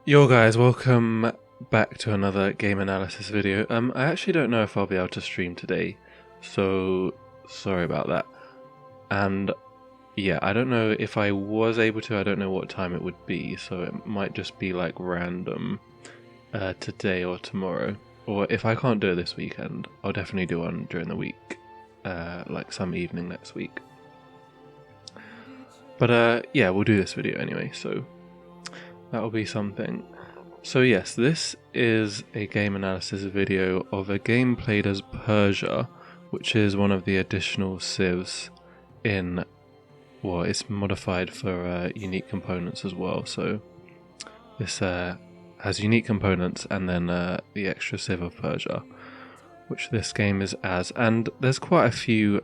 Yo guys, welcome back to another game analysis video. I actually don't know if I'll be able to stream today, so sorry about that. And yeah, I don't know if I was able to, I don't know what time it would be, so it might just be like random today or tomorrow. Or if I can't do it this weekend, I'll definitely do one during the week, like some evening next week. But yeah, we'll do this video anyway, so that'll be something. So yes, this is a game analysis video of a game played as Persia, which is one of the additional civs in, well, it's modified for unique components as well. So this has unique components and then the extra civ of Persia, which this game is as. And there's quite a few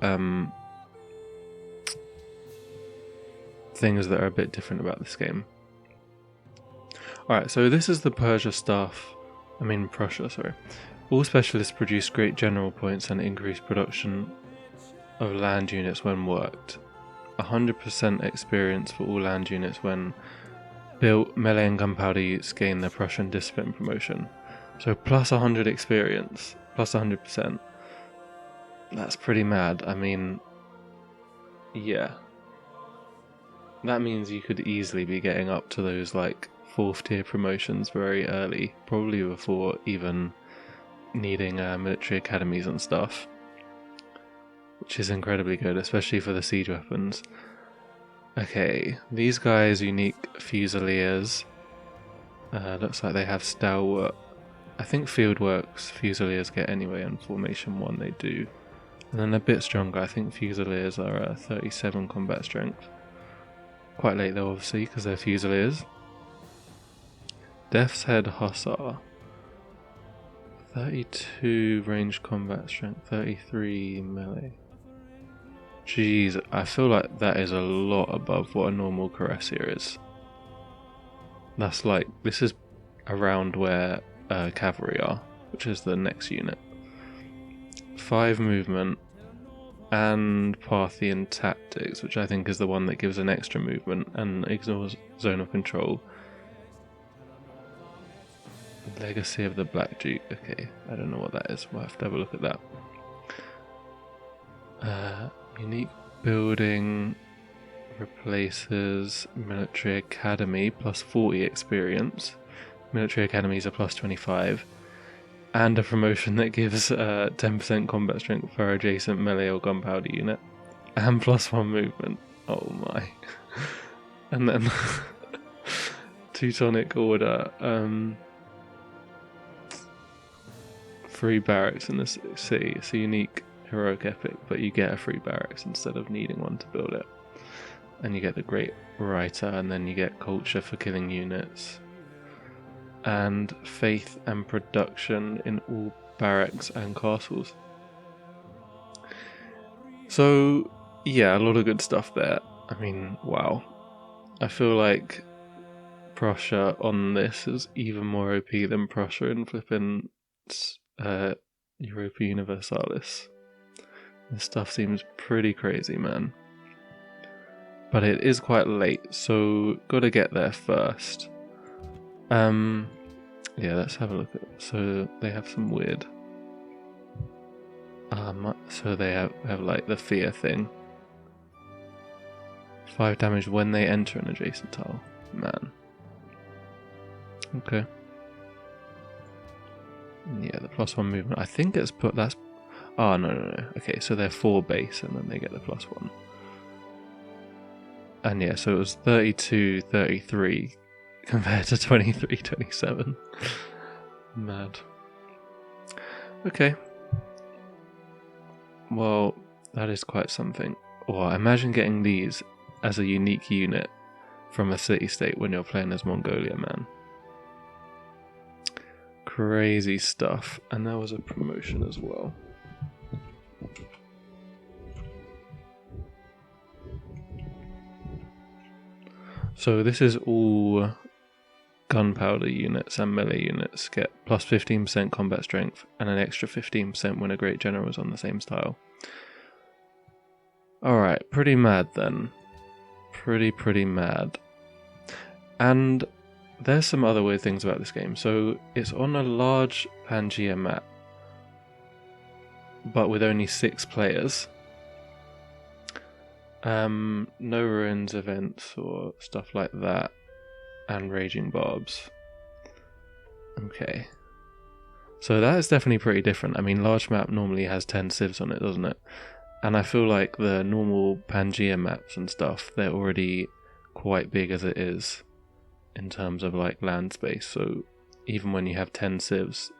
things that are a bit different about this game. Alright, so this is the Prussia, sorry. All specialists produce great general points and increase production of land units when worked. 100% experience for all land units when built. Melee and gunpowder units gain the Prussian discipline promotion. So plus 100 experience, plus 100%. That's pretty mad. I mean, yeah. That means you could easily be getting up to those like 4th tier promotions very early, probably before even needing military academies and stuff, which is incredibly good, especially for the siege weapons. Okay, these guys, unique fusiliers. Looks like they have stalwart. I think fieldworks fusiliers get anyway, and formation 1 they do. And then a bit stronger, I think fusiliers are 37 combat strength. Quite late though, obviously, because they're fusiliers. Death's Head Hussar. 32 range combat strength, 33 melee. Jeez, I feel like that is a lot above what a normal cuirassier is. That's like, this is around where cavalry are, which is the next unit. 5 movement and Pantheon Tactics, which I think is the one that gives an extra movement and ignores zone of control. Legacy of the Black Duke. Okay, I don't know what that is. We'll have to have a look at that. Unique building replaces military academy plus 40 experience. Military academies are plus 25. And a promotion that gives 10% combat strength for adjacent melee or gunpowder unit. And plus 1 movement. Oh my. And then Teutonic Order. 3 barracks in the city. It's a unique heroic epic, but you get a free barracks instead of needing one to build it. And you get the Great Writer, and then you get culture for killing units. And faith and production in all barracks and castles. So, yeah, a lot of good stuff there. I mean, wow. I feel like Prussia on this is even more OP than Prussia in flipping Europa Universalis. This stuff seems pretty crazy, man. But it is quite late, so gotta get there first. Yeah, let's have a look at it. So they have some weird. So they have like the fear thing. 5 damage when they enter an adjacent tile. Man. Okay. Yeah, the plus 1 movement. I think it's put. That's. Oh, no. Okay, so they're 4 base and then they get the plus 1. And yeah, so it was 32, 33 compared to 23, 27. Mad. Okay. Well, that is quite something. Or imagine getting these as a unique unit from a city-state when you're playing as Mongolia, man. Crazy stuff. And there was a promotion as well. So this is all gunpowder units and melee units get plus 15% combat strength and an extra 15% when a great general is on the same style. Alright, pretty mad then. Pretty mad. And there's some other weird things about this game. So it's on a large Pangaea map, but with only 6 players. No ruins events or stuff like that, and raging barbs. Okay. So that is definitely pretty different. I mean, large map normally has 10 civs on it, doesn't it? And I feel like the normal Pangaea maps and stuff, they're already quite big as it is in terms of like land space. So even when you have 10 civs,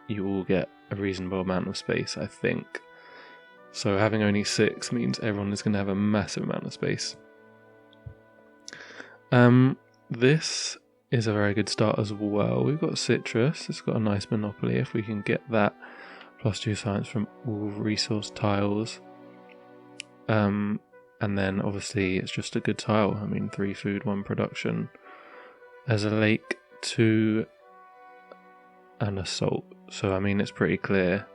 you will get a reasonable amount of space, I think. So having only 6 means everyone is going to have a massive amount of space. This is a very good start as well. We've got citrus. It's got a nice monopoly if we can get that. +2 science from all resource tiles. And then obviously it's just a good tile. I mean, 3 food, 1 production. There's a lake, 2, and a salt. So I mean, it's pretty clear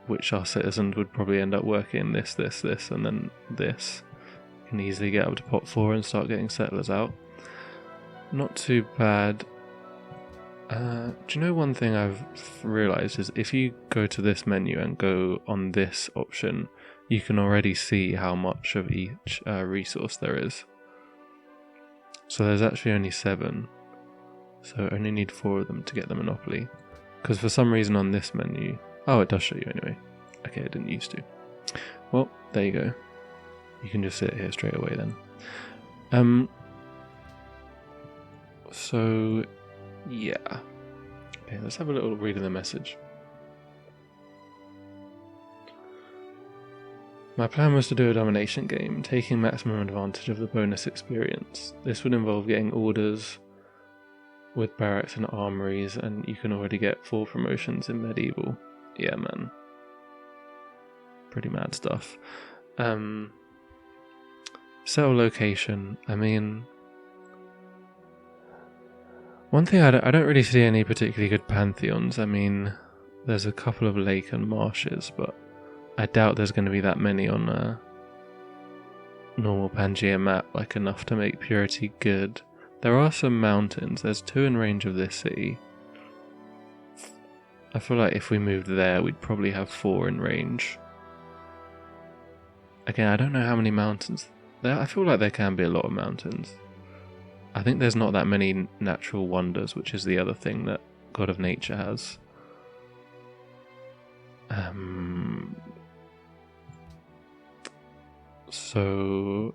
which our citizens would probably end up working. This, and then this. You can easily get up to pot 4 and start getting settlers out. Not too bad. Do you know one thing I've realised is if you go to this menu and go on this option, you can already see how much of each resource there is. So there's actually only 7. So I only need 4 of them to get the monopoly. Because for some reason on this menu... Oh, it does show you anyway. Okay, it didn't used to. Well, there you go. You can just sit here straight away then. So, yeah. Okay, let's have a little read of the message. My plan was to do a domination game, taking maximum advantage of the bonus experience. This would involve getting orders with barracks and armories, and you can already get 4 promotions in medieval. Yeah, man. Pretty mad stuff. Settle location. I mean... One thing, I don't really see any particularly good pantheons. I mean, there's a couple of lake and marshes, but I doubt there's going to be that many on a normal Pangaea map, like enough to make purity good. There are some mountains. There's 2 in range of this city. I feel like if we moved there, we'd probably have 4 in range. Again, I don't know how many mountains. I feel like there can be a lot of mountains. I think there's not that many natural wonders, which is the other thing that God of Nature has. So,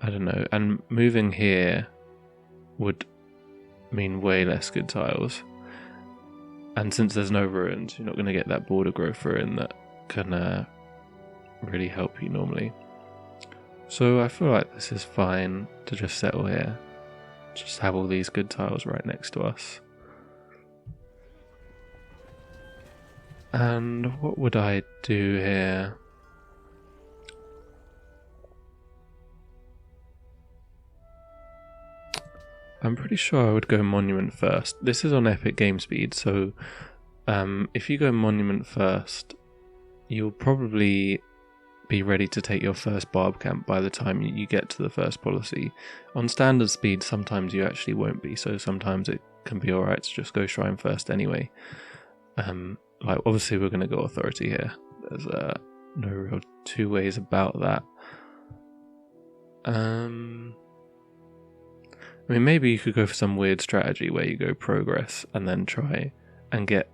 I don't know. And moving here would mean way less good tiles. And since there's no ruins, you're not going to get that border growth ruin that can really help you normally. So I feel like this is fine to just settle here. Just have all these good tiles right next to us. And what would I do here? I'm pretty sure I would go monument first. This is on epic game speed, so if you go monument first, you'll probably be ready to take your first barb camp by the time you get to the first policy. On standard speed, sometimes you actually won't be, so sometimes it can be alright to just go shrine first anyway. Like, obviously we're going to go authority here. There's no real 2 ways about that. I mean, maybe you could go for some weird strategy where you go progress and then try and get,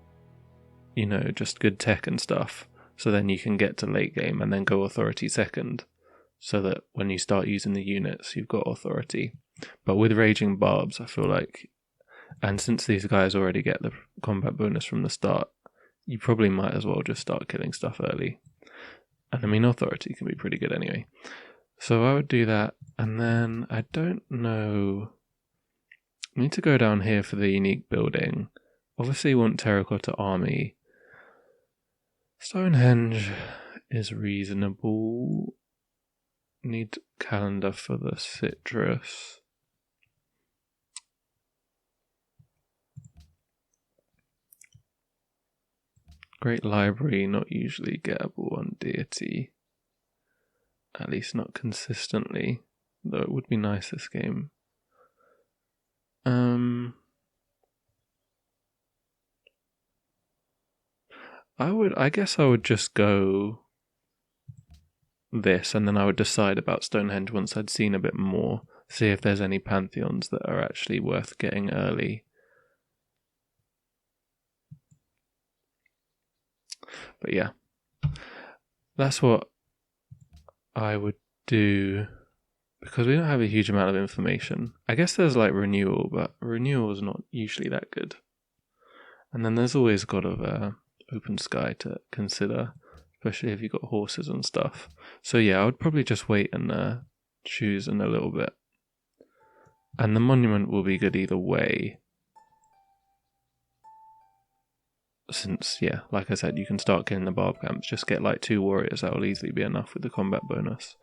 you know, just good tech and stuff. So then you can get to late game and then go authority second. So that when you start using the units, you've got authority. But with raging barbs, I feel like, and since these guys already get the combat bonus from the start, you probably might as well just start killing stuff early. And I mean, authority can be pretty good anyway. So I would do that. And then I don't know... I need to go down here for the unique building. Obviously you want terracotta army. Stonehenge is reasonable. Need calendar for the citrus. Great library, not usually gettable on deity. At least not consistently. Though it would be nice this game. I guess I would just go this, and then I would decide about Stonehenge once I'd seen a bit more, see if there's any pantheons that are actually worth getting early. But yeah, that's what I would do, because we don't have a huge amount of information. I guess there's like renewal, but renewal is not usually that good. And then there's always God of Open Sky to consider, especially if you've got horses and stuff. So yeah, I would probably just wait and choose in a little bit. And the monument will be good either way. Since, yeah, like I said, you can start killing the barb camps. Just get like 2 warriors, that will easily be enough with the combat bonus.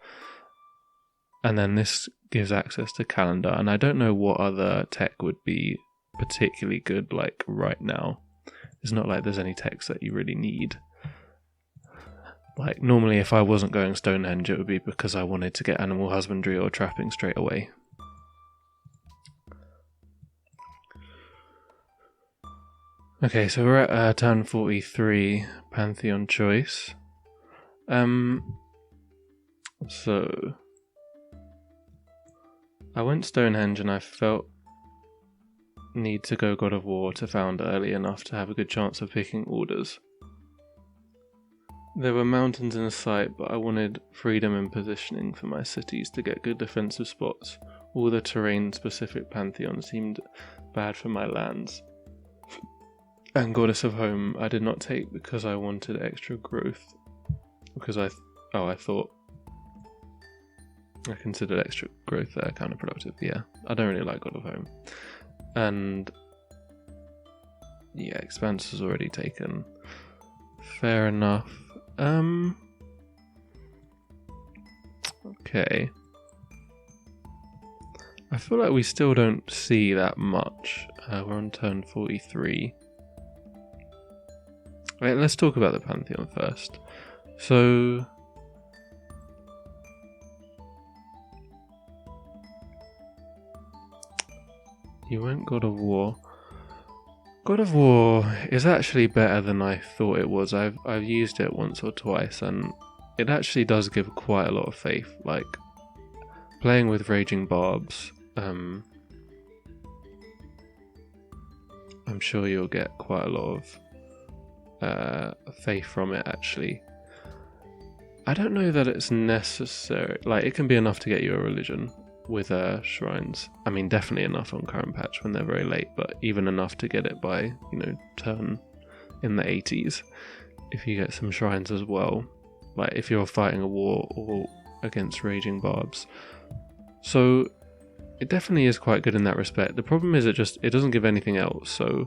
And then this gives access to calendar, and I don't know what other tech would be particularly good like right now. It's not like there's any techs that you really need. Like normally if I wasn't going Stonehenge, it would be because I wanted to get animal husbandry or trapping straight away. Okay, so we're at turn 43, Pantheon Choice. So I went Stonehenge and I felt need to go God of War to found early enough to have a good chance of picking orders. There were mountains in sight, but I wanted freedom in positioning for my cities to get good defensive spots. All the terrain-specific pantheons seemed bad for my lands. And Goddess of Home I did not take because I wanted extra growth. Because I considered extra growth there counterproductive. Yeah, I don't really like God of Home. And yeah, Expanse was already taken. Fair enough. Okay. I feel like we still don't see that much. We're on turn 43. Right, let's talk about the Pantheon first. So you went God of War. God of War is actually better than I thought it was. I've used it once or twice, and it actually does give quite a lot of faith. Like playing with Raging Barbs, I'm sure you'll get quite a lot of faith from it. Actually, I don't know that it's necessary. Like it can be enough to get you a religion with shrines. I mean, definitely enough on current patch when they're very late, but even enough to get it by, turn in the 80s if you get some shrines as well, like if you're fighting a war or against Raging Barbs. So it definitely is quite good in that respect. The problem is it doesn't give anything else, so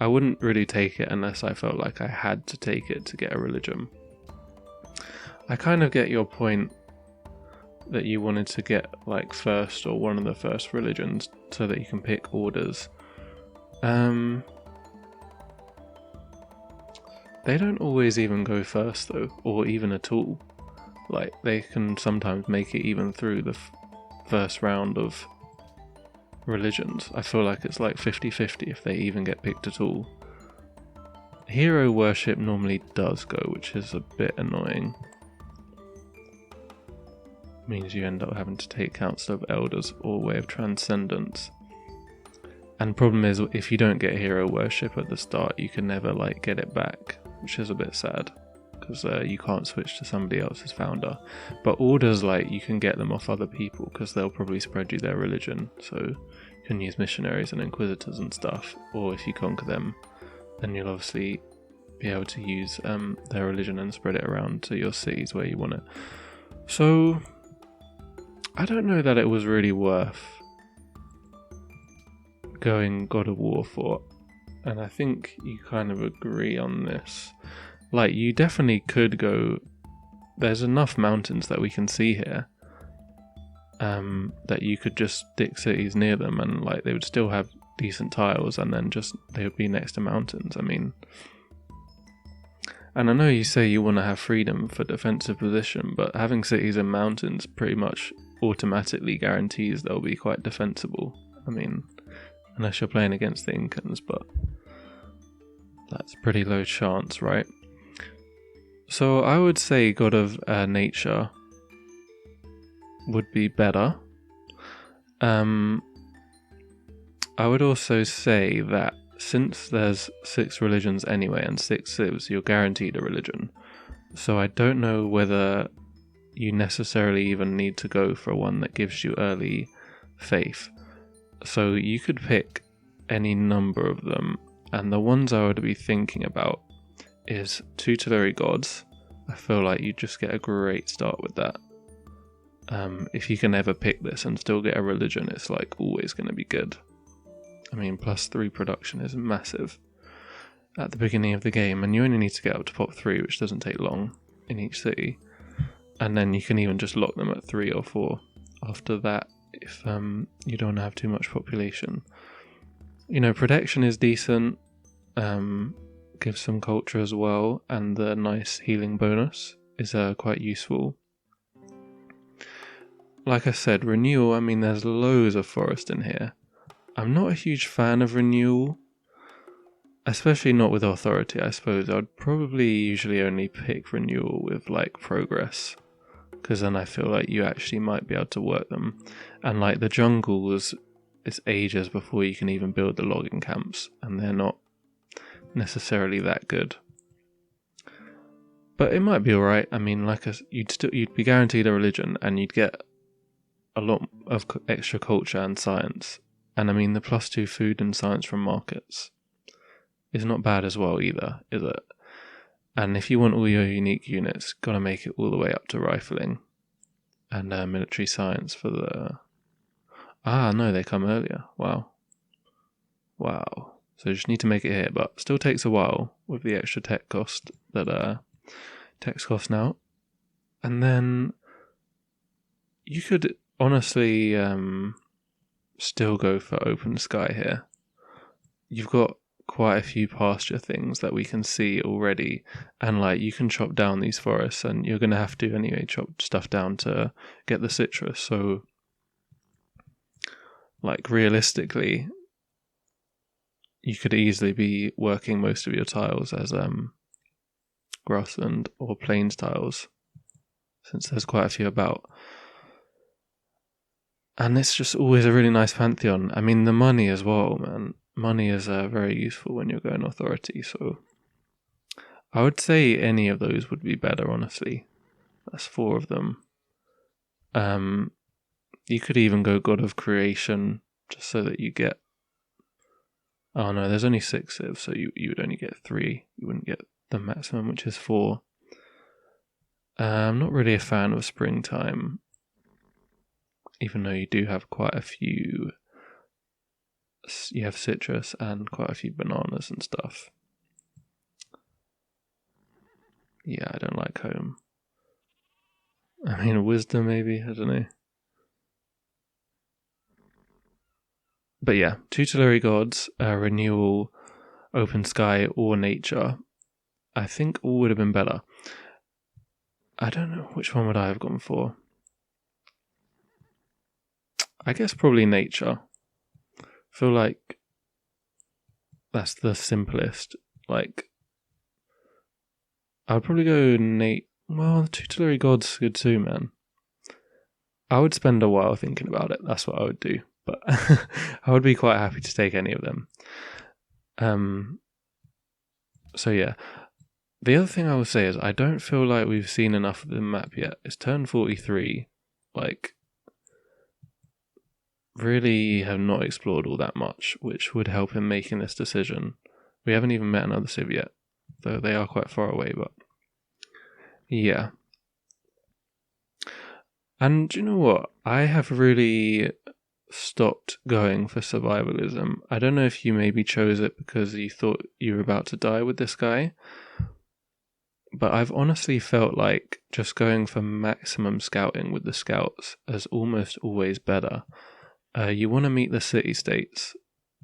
I wouldn't really take it unless I felt like I had to take it to get a religion. I kind of get your point that you wanted to get like first or one of the first religions so that you can pick orders. They don't always even go first though, or even at all. Like they can sometimes make it even through the first round of religions. I feel like it's like 50-50 if they even get picked at all. Hero worship normally does go, which is a bit annoying. Means you end up having to take Council of Elders or Way of Transcendence. And problem is, if you don't get hero worship at the start, you can never like get it back, which is a bit sad because you can't switch to somebody else's founder. But orders, like, you can get them off other people because they'll probably spread you their religion, so you can use missionaries and inquisitors and stuff. Or if you conquer them, then you'll obviously be able to use their religion and spread it around to your cities where you want it. So I don't know that it was really worth going God of War for, and I think you kind of agree on this. Like, you definitely could go. There's enough mountains that we can see here that you could just stick cities near them, and like they would still have decent tiles, and then just they would be next to mountains. I mean, and I know you say you want to have freedom for defensive position, but having cities and mountains pretty much automatically guarantees they'll be quite defensible. I mean, unless you're playing against the Incans, but that's pretty low chance, right? So I would say God of Nature would be better. I would also say that since there's 6 religions anyway and 6 civs, you're guaranteed a religion. So I don't know whether you necessarily even need to go for one that gives you early faith. So you could pick any number of them, and the ones I would be thinking about is tutelary gods. I feel like you just get a great start with that. If you can ever pick this and still get a religion, it's like always going to be good. I mean, +3 production is massive at the beginning of the game, and you only need to get up to pop 3, which doesn't take long in each city. And then you can even just lock them at 3 or 4 after that if you don't have too much population. Protection is decent, gives some culture as well, and the nice healing bonus is quite useful. Like I said, renewal, I mean, there's loads of forest in here. I'm not a huge fan of renewal, especially not with authority, I suppose. I'd probably usually only pick renewal with like progress, because then I feel like you actually might be able to work them. And like the jungles, it's ages before you can even build the logging camps, and they're not necessarily that good. But it might be alright. I mean, you'd be guaranteed a religion, and you'd get a lot of extra culture and science. And I mean, the +2 food and science from markets is not bad as well either, is it? And if you want all your unique units, gotta make it all the way up to rifling and military science for the... no, they come earlier. Wow. So you just need to make it here, but still takes a while with the extra tech cost that techs cost now. And then you could honestly still go for open sky here. You've got quite a few pasture things that we can see already, and like you can chop down these forests, and you're going to have to anyway chop stuff down to get the citrus. So like realistically, you could easily be working most of your tiles as grassland or plains tiles, since there's quite a few about. And it's just always a really nice Pantheon. I mean, the money as well, man. Money is very useful when you're going authority, so I would say any of those would be better, honestly. That's 4 of them. You could even go God of Creation, just so that you get... Oh no, there's only 6 civs, so you would only get 3. You wouldn't get the maximum, which is 4. I'm not really a fan of Springtime, even though you do have quite a few... You have citrus and quite a few bananas and stuff. Yeah, I don't like home. I mean, wisdom maybe, I don't know. But yeah, tutelary gods, renewal, open sky, or nature. I think all would have been better. I don't know, which one would I have gone for? I guess probably nature. I feel like that's the simplest. Like, I would probably go well, the tutelary god's good too, man. I would spend a while thinking about it. That's what I would do. But I would be quite happy to take any of them. So yeah. The other thing I will say is I don't feel like we've seen enough of the map yet. It's turn 43. Like, really have not explored all that much, which would help in making this decision. We haven't even met another civ yet, though they are quite far away, but yeah. And do you know what? I have really stopped going for survivalism. I don't know if you maybe chose it because you thought you were about to die with this guy, but I've honestly felt like just going for maximum scouting with the scouts is almost always better. You want to meet the city-states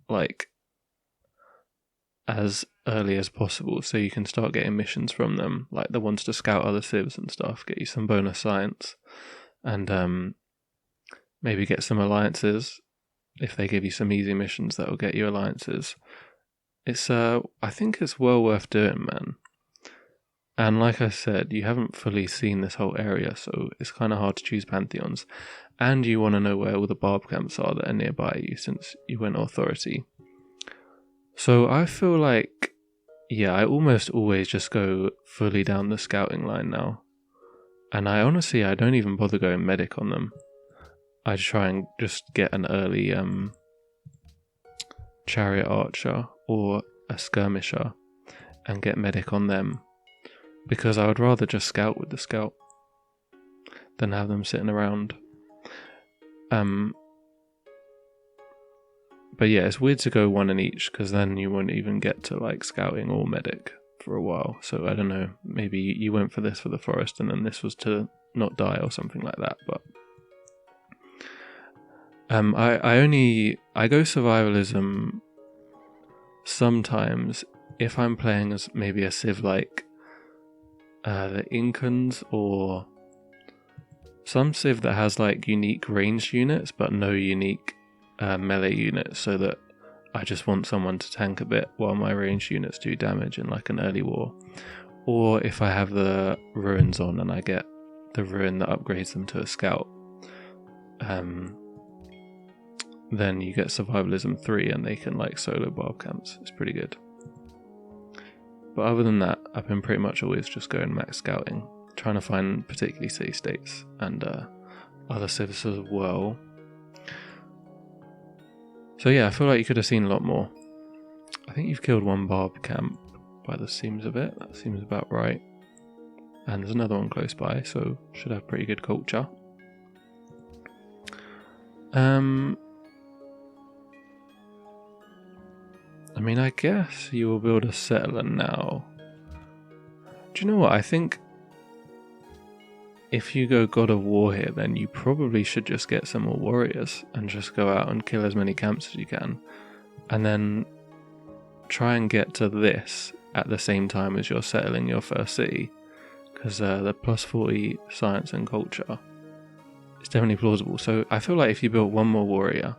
like as early as possible so you can start getting missions from them, like the ones to scout other civs and stuff, get you some bonus science, and maybe get some alliances if they give you some easy missions that will get you alliances. It's I think it's well worth doing, man. And like I said, you haven't fully seen this whole area, so it's kind of hard to choose Pantheons. And you want to know where all the barb camps are that are nearby you, since you went Authority. So I feel like, yeah, I almost always just go fully down the scouting line now. And I don't even bother going medic on them. I try and just get an early chariot archer or a skirmisher and get medic on them. Because I would rather just scout with the scout than have them sitting around. But yeah, it's weird to go one in each, because then you won't even get to like scouting or medic for a while. So I don't know, maybe you went for this for the forest and then this was to not die or something like that. But I go survivalism sometimes if I'm playing as maybe a civ like the Incans, or some civ that has like unique ranged units but no unique melee units, so that I just want someone to tank a bit while my ranged units do damage in like an early war. Or if I have the ruins on and I get the ruin that upgrades them to a scout, then you get survivalism 3 and they can like solo barb camps. It's pretty good. But other than that, I've been pretty much always just going max scouting, trying to find particularly city states and other civs as well. So yeah, I feel like you could have seen a lot more. I think you've killed one barb camp by the seams of it. That seems about right. And there's another one close by, so should have pretty good culture. I mean, I guess you will build a settler now. Do you know what? I think if you go God of War here, then you probably should just get some more warriors and just go out and kill as many camps as you can. And then try and get to this at the same time as you're settling your first city. Because the plus 40 science and culture is definitely plausible. So I feel like if you built one more warrior,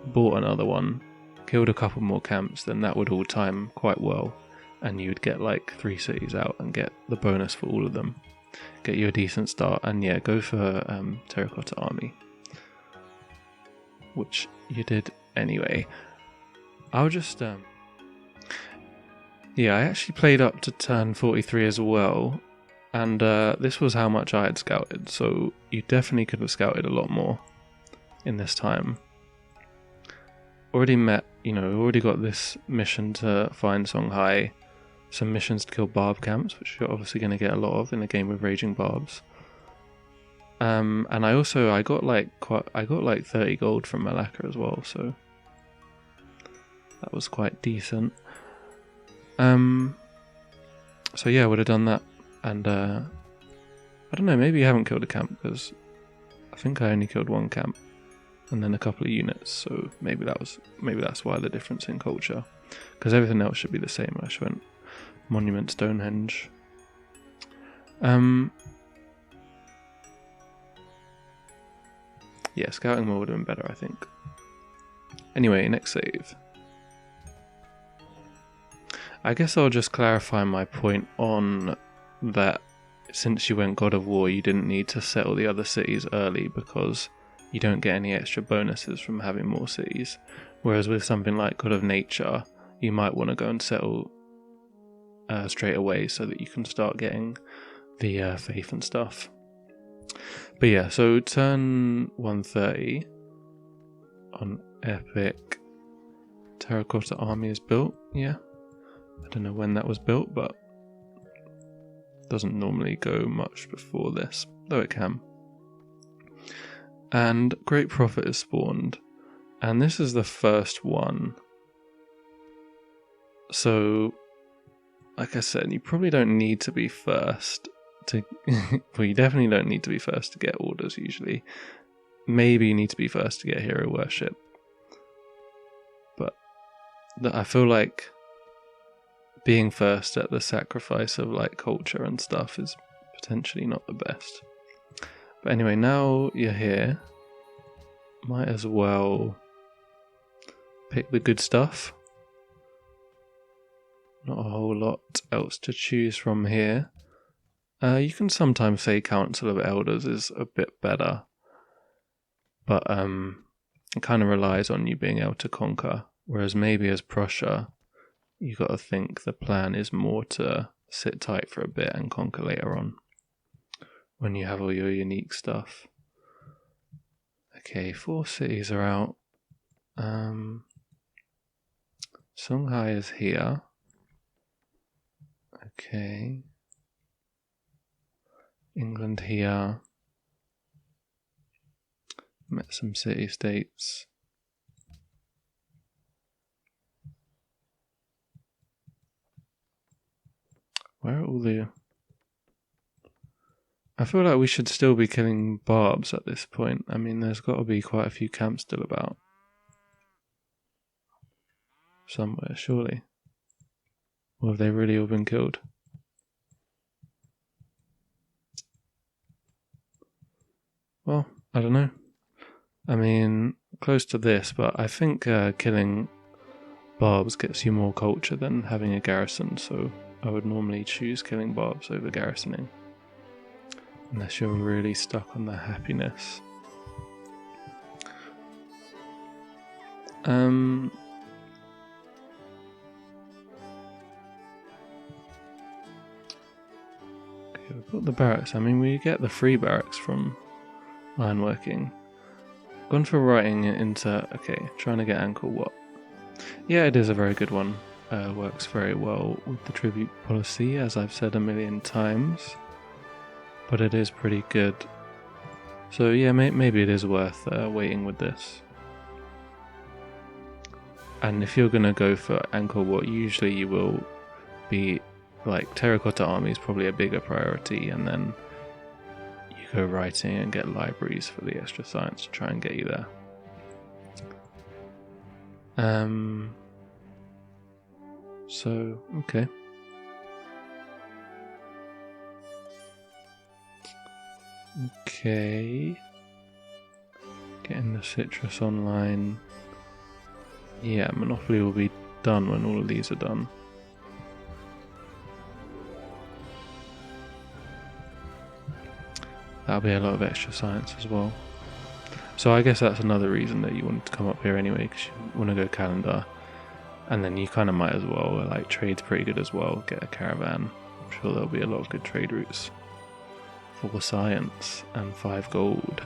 bought another one, killed a couple more camps, then that would all time quite well. And you'd get like 3 cities out and get the bonus for all of them. Get you a decent start, and yeah, go for Terracotta Army, which you did anyway. I'll just yeah, I actually played up to turn 43 as well, and this was how much I had scouted, so you definitely could have scouted a lot more in this time. Already got this mission to find Songhai, some missions to kill barb camps, which you're obviously going to get a lot of in a game with raging barbs. And I got like 30 gold from Malacca as well, so that was quite decent. So yeah, I would have done that, and I don't know, maybe I haven't killed a camp, because I think I only killed one camp and then a couple of units, so maybe that's why the difference in culture, because everything else should be the same. I just went Monument Stonehenge. Yeah, scouting more would have been better, I think. Anyway, next save. I guess I'll just clarify my point on that. Since you went God of War, you didn't need to settle the other cities early, because you don't get any extra bonuses from having more cities. Whereas with something like God of Nature, you might want to go and settle straight away so that you can start getting the faith and stuff. But yeah, so turn 130 on Epic, Terracotta Army is built. Yeah, I don't know when that was built, but doesn't normally go much before this, though it can. And Great Prophet is spawned, and this is the first one. So, like I said, you probably don't need to be first to... well, you definitely don't need to be first to get orders, usually. Maybe you need to be first to get hero worship. But I feel like being first at the sacrifice of like culture and stuff is potentially not the best. But anyway, now you're here, might as well pick the good stuff. Not a whole lot else to choose from here. You can sometimes say Council of Elders is a bit better, but it kind of relies on you being able to conquer, whereas maybe as Prussia, you got to think the plan is more to sit tight for a bit and conquer later on, when you have all your unique stuff. Okay, 4 cities are out. Songhai is here. Okay. England here. Met some city-states. Where are all the... I feel like we should still be killing barbs at this point. I mean, there's got to be quite a few camps still about. Somewhere, surely. Or have they really all been killed? Well, I don't know. I mean, close to this, but I think killing barbs gets you more culture than having a garrison, so I would normally choose killing barbs over garrisoning. Unless you're really stuck on the happiness. Okay, we've got the barracks. I mean, we get the free barracks from ironworking. Gone for writing it into... Okay, trying to get Angkor Wat. Yeah, it is a very good one. Works very well with the tribute policy, as I've said a million times. But it is pretty good. So yeah, maybe it is worth waiting with this. And if you're going to go for Angkor Wat, usually you will be... Like, Terracotta Army is probably a bigger priority, and then you go writing and get libraries for the extra science to try and get you there. So, okay. Okay. Getting the citrus online. Yeah, Monopoly will be done when all of these are done. That'll be a lot of extra science as well. So I guess that's another reason that you wanted to come up here anyway, because you want to go calendar. And then you kind of might as well, like, trade's pretty good as well, get a caravan. I'm sure there'll be a lot of good trade routes. 4 science and 5 gold.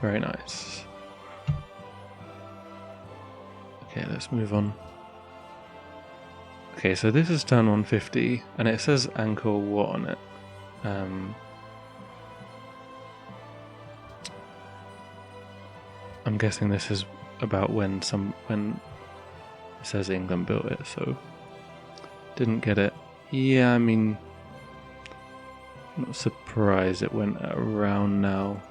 Very nice. Okay, let's move on. Okay, so this is turn 150, and it says Angkor Wat on it. I'm guessing this is about when it says England built it, so didn't get it. Yeah, I mean, not surprised it went around now.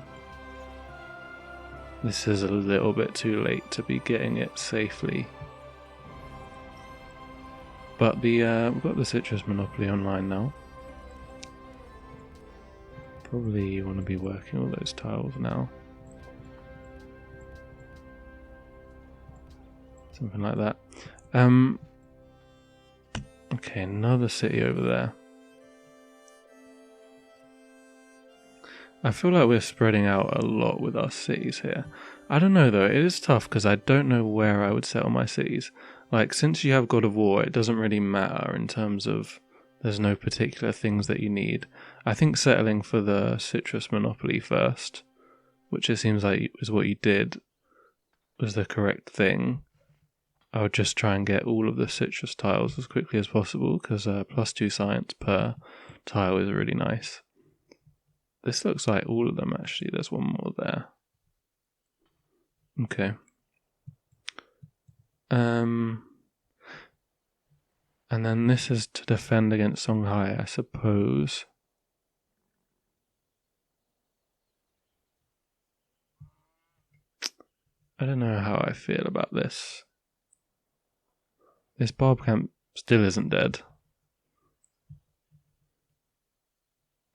This is a little bit too late to be getting it safely. But we've got the citrus monopoly online now. Probably you want to be working all those tiles now. Something like that. Okay, another city over there. I feel like we're spreading out a lot with our cities here. I don't know though, it is tough because I don't know where I would settle my cities. Like, since you have God of War, it doesn't really matter in terms of there's no particular things that you need. I think settling for the citrus monopoly first, which it seems like is what you did, was the correct thing. I would just try and get all of the citrus tiles as quickly as possible, because +2 science per tile is really nice. This looks like all of them actually, there's one more there. Okay. And then this is to defend against Songhai, I suppose. I don't know how I feel about this. This barb camp still isn't dead.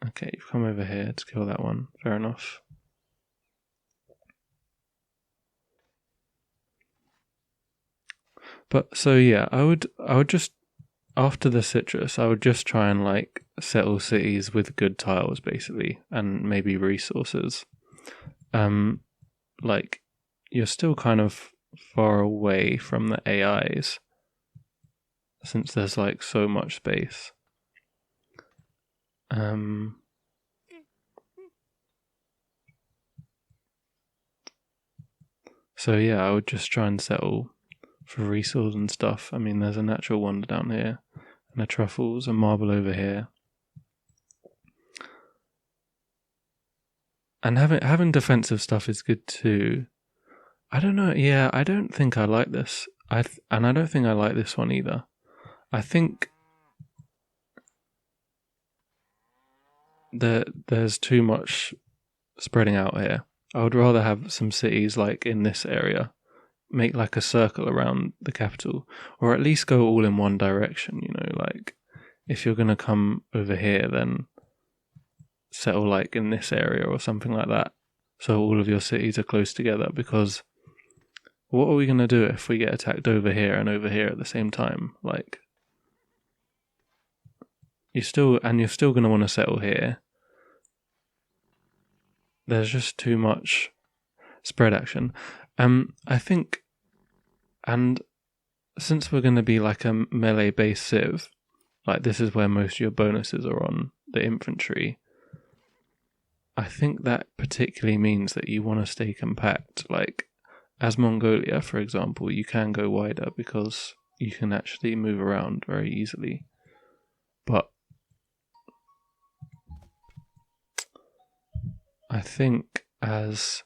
Okay, you've come over here to kill that one. Fair enough. But so yeah, I would just, after the citrus, I would just try and like settle cities with good tiles basically, and maybe resources. Like you're still kind of far away from the AIs since there's like so much space. So yeah, I would just try and settle for resource and stuff. I mean, there's a natural wonder down here, and the truffles, and marble over here. And having defensive stuff is good too. I don't know. Yeah, I don't think I like this. And I don't think I like this one either. I think there's too much spreading out here. I would rather have some cities like in this area, make like a circle around the capital, or at least go all in one direction. You know, like if you're gonna come over here, then settle like in this area or something like that, so all of your cities are close together. Because what are we gonna do if we get attacked over here and over here at the same time? Like, you're still gonna want to settle here. There's just too much spread action. I think, and since we're going to be like a melee based civ, like this is where most of your bonuses are on the infantry. I think that particularly means that you want to stay compact. Like, as Mongolia, for example, you can go wider because you can actually move around very easily. But I think as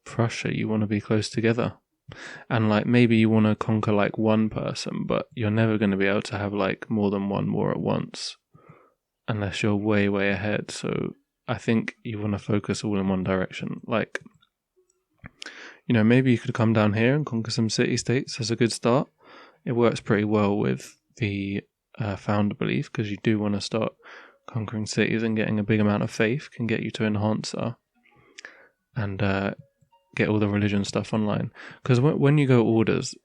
Prussia, you want to be close together. And like maybe you want to conquer like one person, but you're never going to be able to have like more than one war at once unless you're way, way ahead. So I think you want to focus all in one direction. Like, you know, maybe you could come down here and conquer some city-states as a good start. It works pretty well with the founder belief, because you do want to start conquering cities, and getting a big amount of faith can get you to enhancer and get all the religion stuff online. Because when you go orders,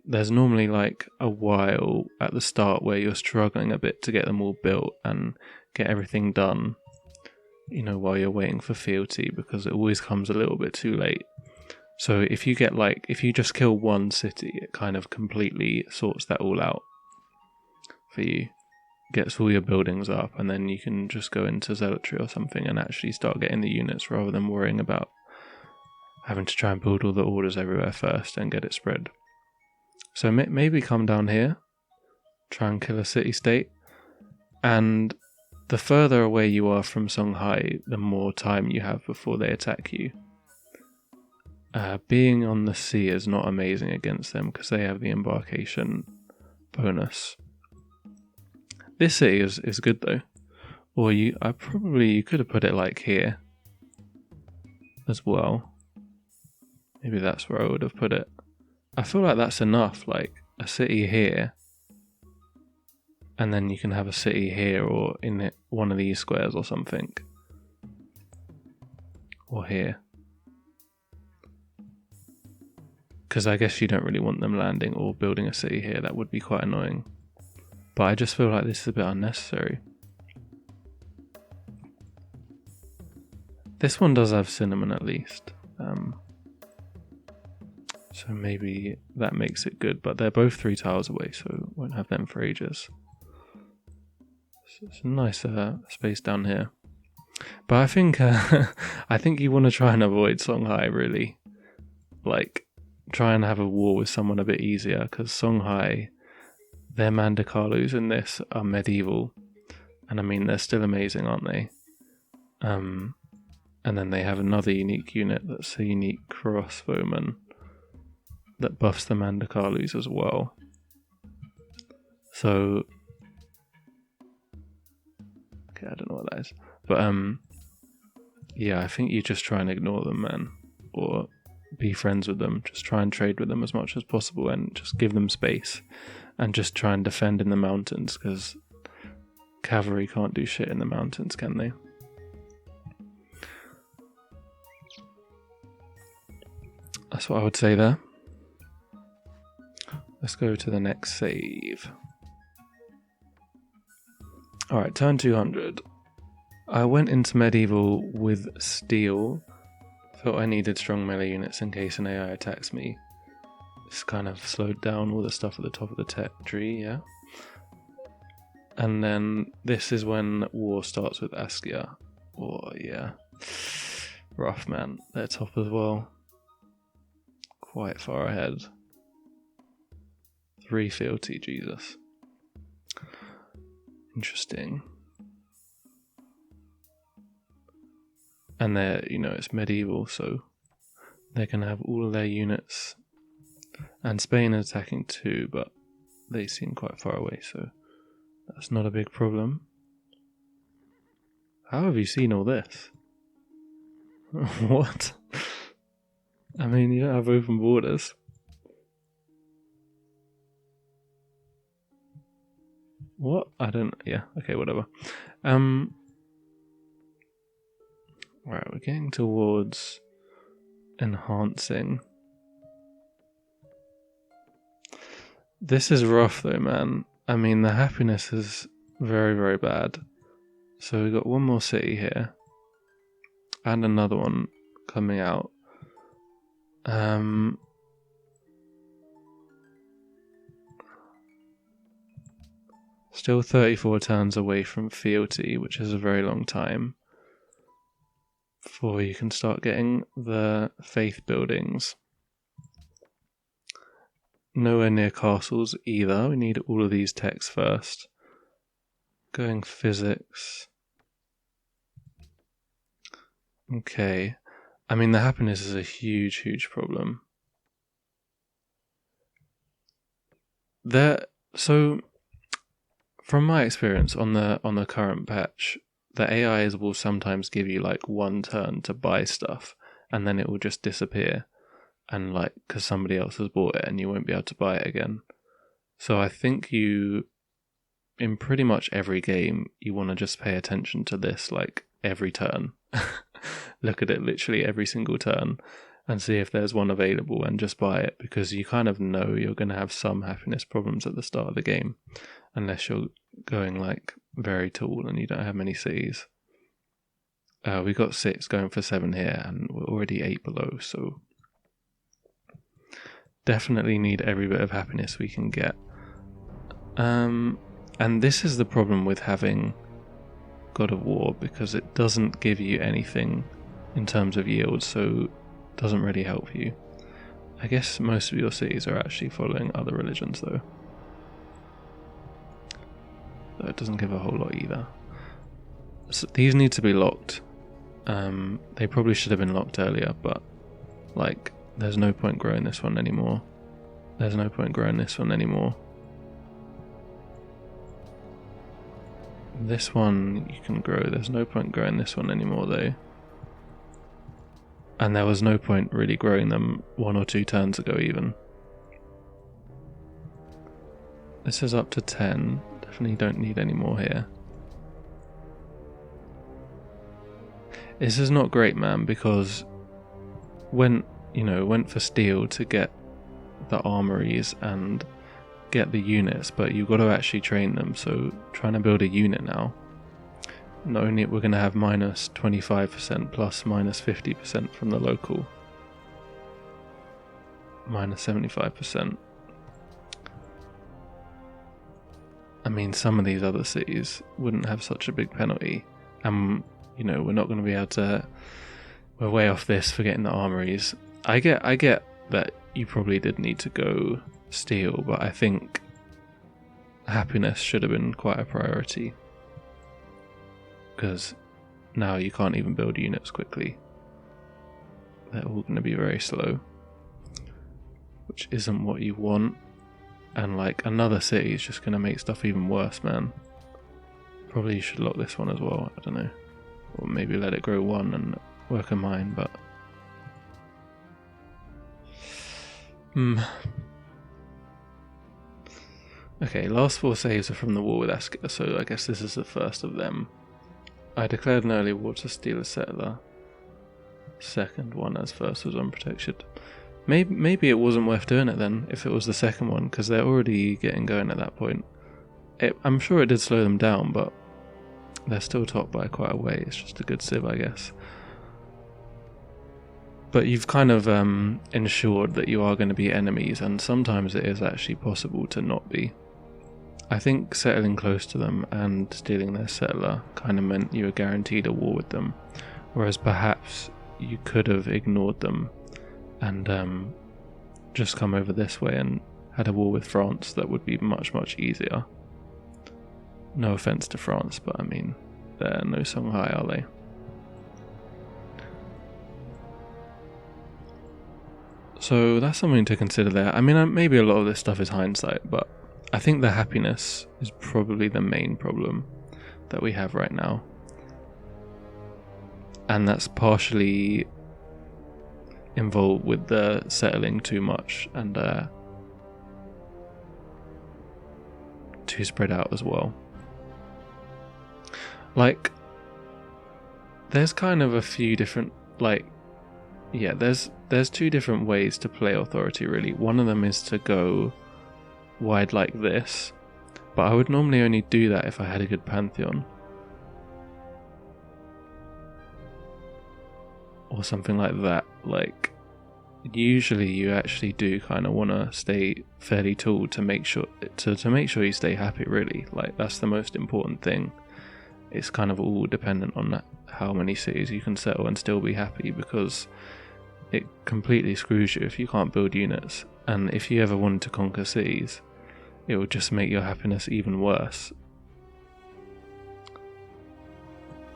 there's normally like a while at the start where you're struggling a bit to get them all built and get everything done, you know, while you're waiting for fealty, because it always comes a little bit too late. So if you just kill one city, it kind of completely sorts that all out for you, gets all your buildings up, and then you can just go into zealotry or something and actually start getting the units, rather than worrying about having to try and build all the orders everywhere first and get it spread. So maybe come down here, try and kill a city-state, and the further away you are from Songhai, the more time you have before they attack you. Being on the sea is not amazing against them because they have the embarkation bonus. This city is good though. Or you could have put it like here as well. Maybe that's where I would have put it. I feel like that's enough, like a city here, and then you can have a city here or in one of these squares or something. Or here. Because I guess you don't really want them landing or building a city here. That would be quite annoying. But I just feel like this is a bit unnecessary. This one does have cinnamon at least. So maybe that makes it good. But they're both 3 tiles away, so won't have them for ages. So it's a nice space down here. But I think you want to try and avoid Songhai, really. Like, try and have a war with someone a bit easier, because Songhai, their Mandakalus in this are medieval, and I mean they're still amazing, aren't they? And then they have another unique unit that's a unique crossbowman that buffs the Mandakalus as well. So okay, I don't know what that is, but yeah, I think you just try and ignore them, man, or be friends with them. Just try and trade with them as much as possible, and just give them space, and just try and defend in the mountains, because cavalry can't do shit in the mountains, can they? That's what I would say there. Let's go to the next save. Alright, turn 200. I went into medieval with steel. Thought I needed strong melee units in case an AI attacks me. This kind of slowed down all the stuff at the top of the tech tree, yeah. And then this is when war starts with Askia. Oh, yeah. Rough, man. They're top as well. Quite far ahead. 3 fealty, Jesus. Interesting. And they're, you know, it's medieval, so they can have all of their units. And Spain is attacking too, but they seem quite far away, so that's not a big problem. How have you seen all this? What? I mean, you don't have open borders. What? I don't... Yeah, okay, whatever. Right, we're getting towards enhancing. This is rough though, man. I mean, the happiness is very, very bad. So we've got one more city here. And another one coming out. Still 34 turns away from fealty, which is a very long time. Before you can start getting the faith buildings. Nowhere near castles either. We need all of these techs first. Going physics. Okay. I mean, the happiness is a huge, huge problem. So, from my experience on the current patch, the AIs will sometimes give you like one turn to buy stuff, and then it will just disappear, and like because somebody else has bought it, and you won't be able to buy it again. So I think you, in pretty much every game, you want to just pay attention to this like every turn. Look at it literally every single turn, and see if there's one available, and just buy it, because you kind of know you're going to have some happiness problems at the start of the game, unless you're going like very tall and you don't have many cities. We got 6 going for 7 here, and we're already 8 below, so definitely need every bit of happiness we can get. And this is the problem with having God of War, because it doesn't give you anything in terms of yield, so it doesn't really help you. I guess most of your cities are actually following other religions though. So it doesn't give a whole lot either. So these need to be locked. They probably should have been locked earlier, but like there's no point growing this one anymore. There's no point growing this one anymore. This one you can grow. There's no point growing this one anymore though. And there was no point really growing them 1 or 2 turns ago even. This is up to 10. Definitely don't need any more here. This is not great, man, because went for steel to get the armories and get the units, but you've got to actually train them, so trying to build a unit now. Not only we're going to have minus 25% plus minus 50% from the local. Minus 75%. I mean, some of these other cities wouldn't have such a big penalty. And, we're not going to be able to... We're way off this for getting the armories. I get that you probably did need to go steel, but I think happiness should have been quite a priority. Because now you can't even build units quickly. They're all going to be very slow. Which isn't what you want. And like another city is just going to make stuff even worse, man. Probably you should lock this one as well, I don't know. Or maybe let it grow 1 and work a mine, but... Okay, last 4 saves are from the war with Askia, so I guess this is the first of them. I declared an early war to steal a settler. Second one as first was unprotected. Maybe it wasn't worth doing it then, if it was the second one, because they're already getting going at that point. I'm sure it did slow them down, but they're still top by quite a way. It's just a good civ, I guess. But you've kind of ensured that you are going to be enemies, and sometimes it is actually possible to not be. I think settling close to them and stealing their settler kind of meant you were guaranteed a war with them, whereas perhaps you could have ignored them and just come over this way and had a war with France. That would be much, much easier. No offense to France, but I mean, they're no Songhai, are they? So that's something to consider there. I mean, maybe a lot of this stuff is hindsight, but I think the happiness is probably the main problem that we have right now. And that's partially involved with the settling too much and too spread out as well. Like, there's kind of a few different, there's two different ways to play authority, really. One of them is to go wide like this, but I would normally only do that if I had a good Pantheon. Or something like that. Like, usually you actually do kind of want to stay fairly tall to make sure you stay happy, really. Like, that's the most important thing. It's kind of all dependent on how many cities you can settle and still be happy, because it completely screws you if you can't build units. And if you ever wanted to conquer cities, it would just make your happiness even worse.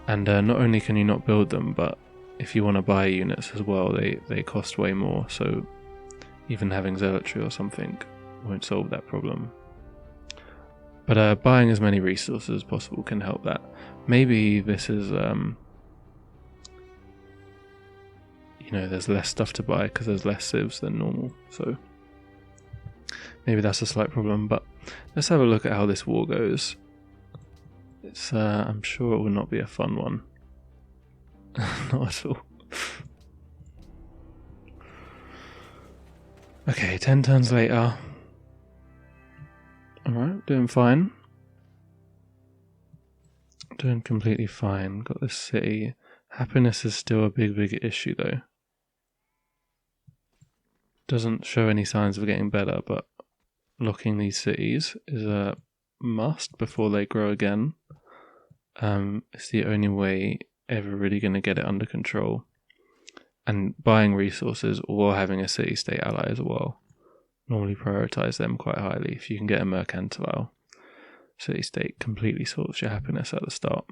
And not only can you not build them, but if you want to buy units as well, they cost way more, so even having zealotry or something won't solve that problem. But buying as many resources as possible can help that. Maybe this is, there's less stuff to buy because there's less civs than normal, so maybe that's a slight problem. But let's have a look at how this war goes. It's I'm sure it will not be a fun one. Not at all. Okay, 10 turns later. Alright, doing fine. Doing completely fine. Got this city. Happiness is still a big issue though. Doesn't show any signs of getting better, but locking these cities is a must before they grow again. It's the only way ever really going to get it under control. And buying resources or having a city-state ally as well. Normally prioritize them quite highly. If you can get a mercantile city-state, completely sorts your happiness at the start.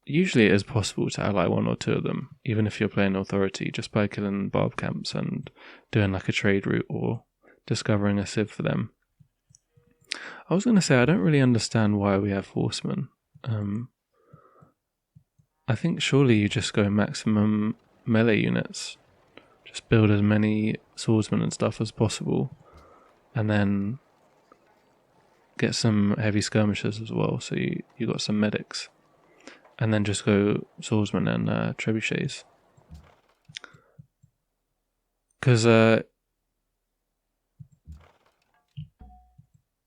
Usually it is possible to ally one or two of them, even if you're playing authority, just by killing barb camps and doing like a trade route or discovering a civ for them. I was going to say, I don't really understand why we have horsemen. I think surely you just go maximum melee units. Just build as many swordsmen and stuff as possible. And then get some heavy skirmishers as well, so you got some medics. And then just go swordsmen and trebuchets. Because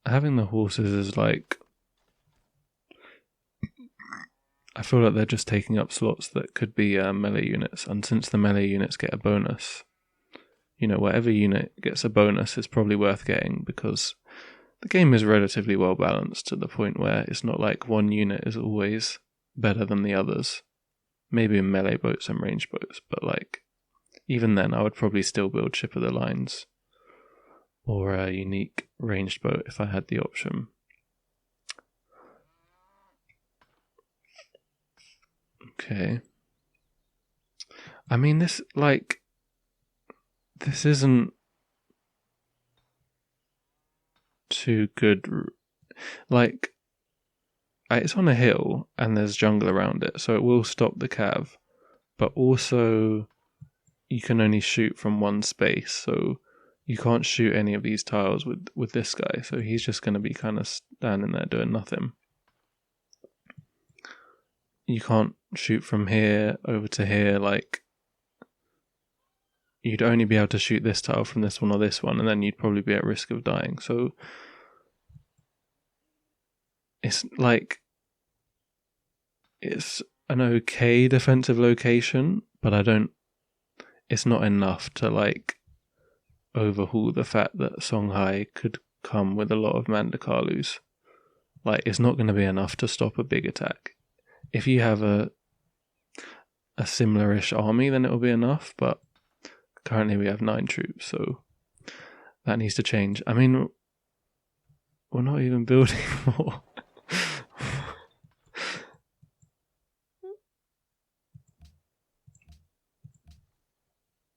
having the horses is like, I feel like they're just taking up slots that could be melee units, and since the melee units get a bonus, whatever unit gets a bonus is probably worth getting, because the game is relatively well balanced to the point where it's not like one unit is always better than the others. Maybe in melee boats and ranged boats, but even then I would probably still build Ship of the Lines or a unique ranged boat if I had the option. Okay. I mean, this isn't too good. It's on a hill and there's jungle around it, so it will stop the cav, but also you can only shoot from one space, so you can't shoot any of these tiles with this guy, so he's just going to be kind of standing there doing nothing. You can't shoot from here over to here, you'd only be able to shoot this tile from this one or this one, and then you'd probably be at risk of dying. So it's like, it's an okay defensive location, but it's not enough to like overhaul the fact that Songhai could come with a lot of Mandakalus. Like, it's not going to be enough to stop a big attack. If you have a similar-ish army, then it'll be enough, but currently we have 9 troops, so that needs to change. I mean, we're not even building more.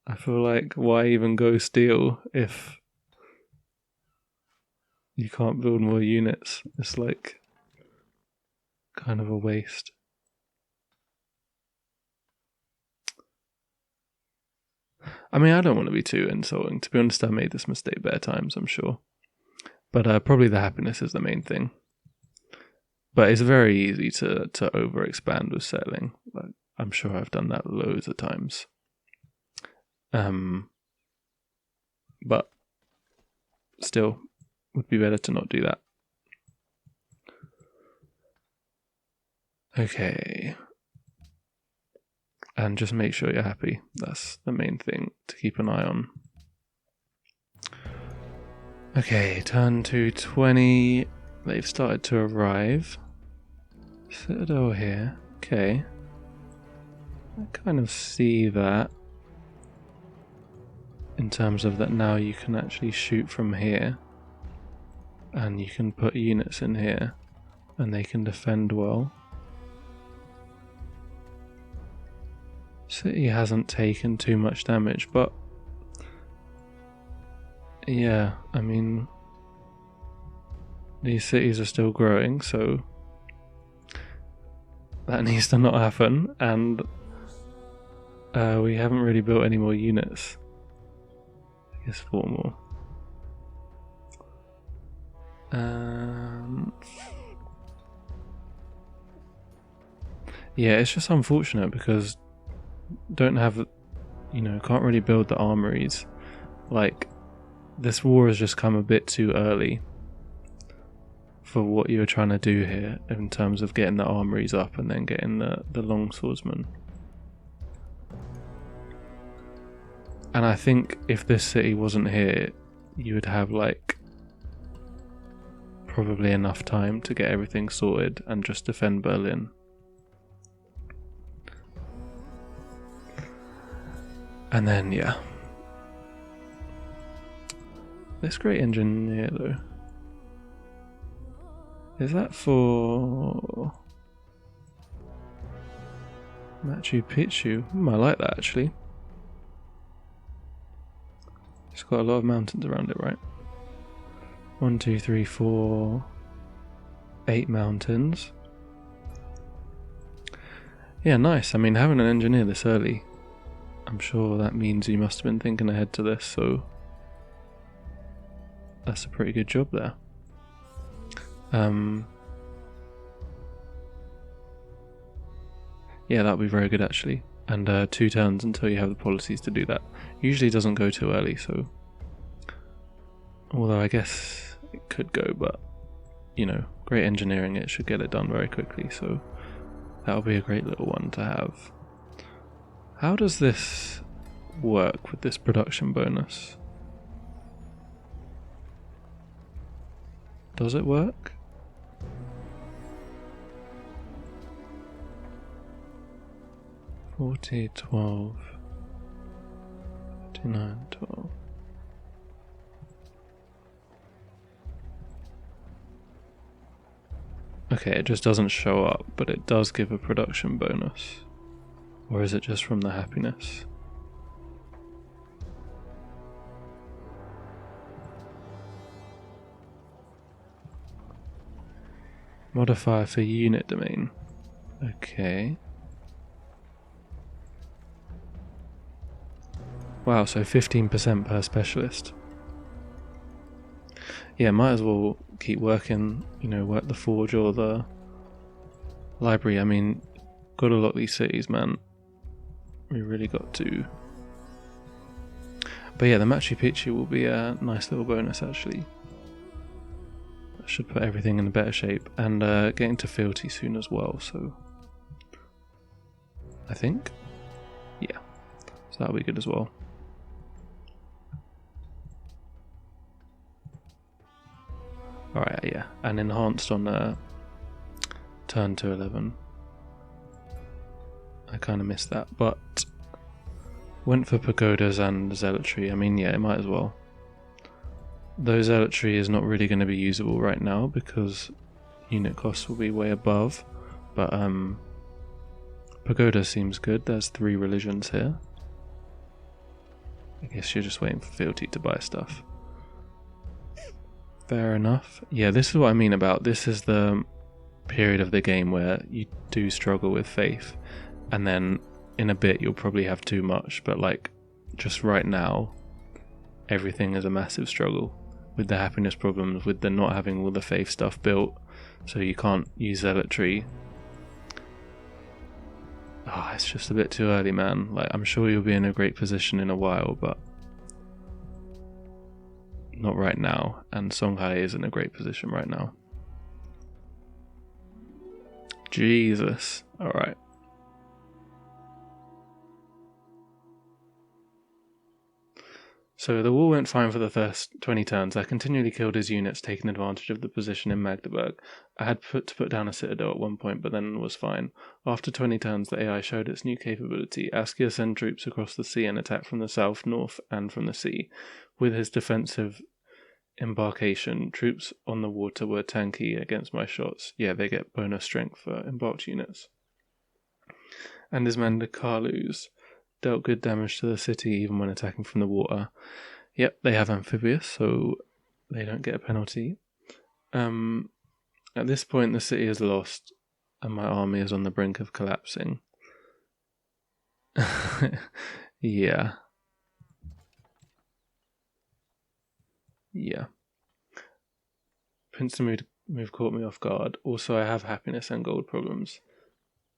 I feel like, why even go steel if you can't build more units? It's like kind of a waste. I mean, I don't want to be too insulting. To be honest, I made this mistake better times, I'm sure. But probably the happiness is the main thing. But it's very easy to overexpand with settling. Like, I'm sure I've done that loads of times. But still, would be better to not do that. Okay. And just make sure you're happy. That's the main thing to keep an eye on. Okay, turn to 20. They've started to arrive. Citadel here. Okay. I kind of see that. In terms of that now you can actually shoot from here. And you can put units in here. And they can defend well. City hasn't taken too much damage, but yeah, I mean, these cities are still growing, so that needs to not happen, and we haven't really built any more units. I guess 4 more. Yeah, it's just unfortunate because don't have, can't really build the armories. Like, this war has just come a bit too early for what you're trying to do here in terms of getting the armories up and then getting the longswordsmen. And I think if this city wasn't here, you would have like probably enough time to get everything sorted and just defend Berlin. And then, yeah. This great engineer, though. Is that for Machu Picchu? I like that, actually. It's got a lot of mountains around it, right? 1, 2, 3, 4, 8 mountains. Yeah, nice. I mean, having an engineer this early, I'm sure that means you must have been thinking ahead to this, so that's a pretty good job there. Yeah, that would be very good actually. And 2 turns until you have the policies to do that. Usually doesn't go too early, so although I guess it could go, but great engineering, it should get it done very quickly, so that'll be a great little one to have. How does this work with this production bonus? Does it work? $40, $12, $59, $12. Okay, it just doesn't show up, but it does give a production bonus. Or is it just from the happiness? Modifier for unit domain. Okay. Wow, so 15% per specialist. Yeah, might as well keep working, work the forge or the library. I mean, gotta lock these cities, man. We really got to. But yeah, the Machu Picchu will be a nice little bonus actually. That should put everything in a better shape, and getting to fealty soon as well, so I think, yeah, so that'll be good as well. Alright, yeah, and enhanced on turn to 11. I kind of missed that, but went for pagodas and zealotry. I mean, yeah, it might as well. Though zealotry is not really going to be usable right now because unit costs will be way above, but pagoda seems good. There's 3 religions here. I guess you're just waiting for fealty to buy stuff. Fair enough. Yeah, this is what I mean about this is the period of the game where you do struggle with faith, and then in a bit you'll probably have too much, but like just right now everything is a massive struggle with the happiness problems, with the not having all the faith stuff built, so you can't use zealotry. It's just a bit too early, man. Like, I'm sure you'll be in a great position in a while, but not right now, and Songhai is in a great position right now. Jesus. Alright. So the war went fine for the first 20 turns. I continually killed his units, taking advantage of the position in Magdeburg. I had to put down a citadel at one point, but then was fine. After 20 turns, the AI showed its new capability. Askia sent troops across the sea and attacked from the south, north, and from the sea. With his defensive embarkation, troops on the water were tanky against my shots. Yeah, they get bonus strength for embarked units. And his Mandakalus dealt good damage to the city even when attacking from the water. Yep, they have amphibious, so they don't get a penalty. At this point, the city is lost, and my army is on the brink of collapsing. Yeah. Yeah. Princeton move caught me off guard. Also, I have happiness and gold problems.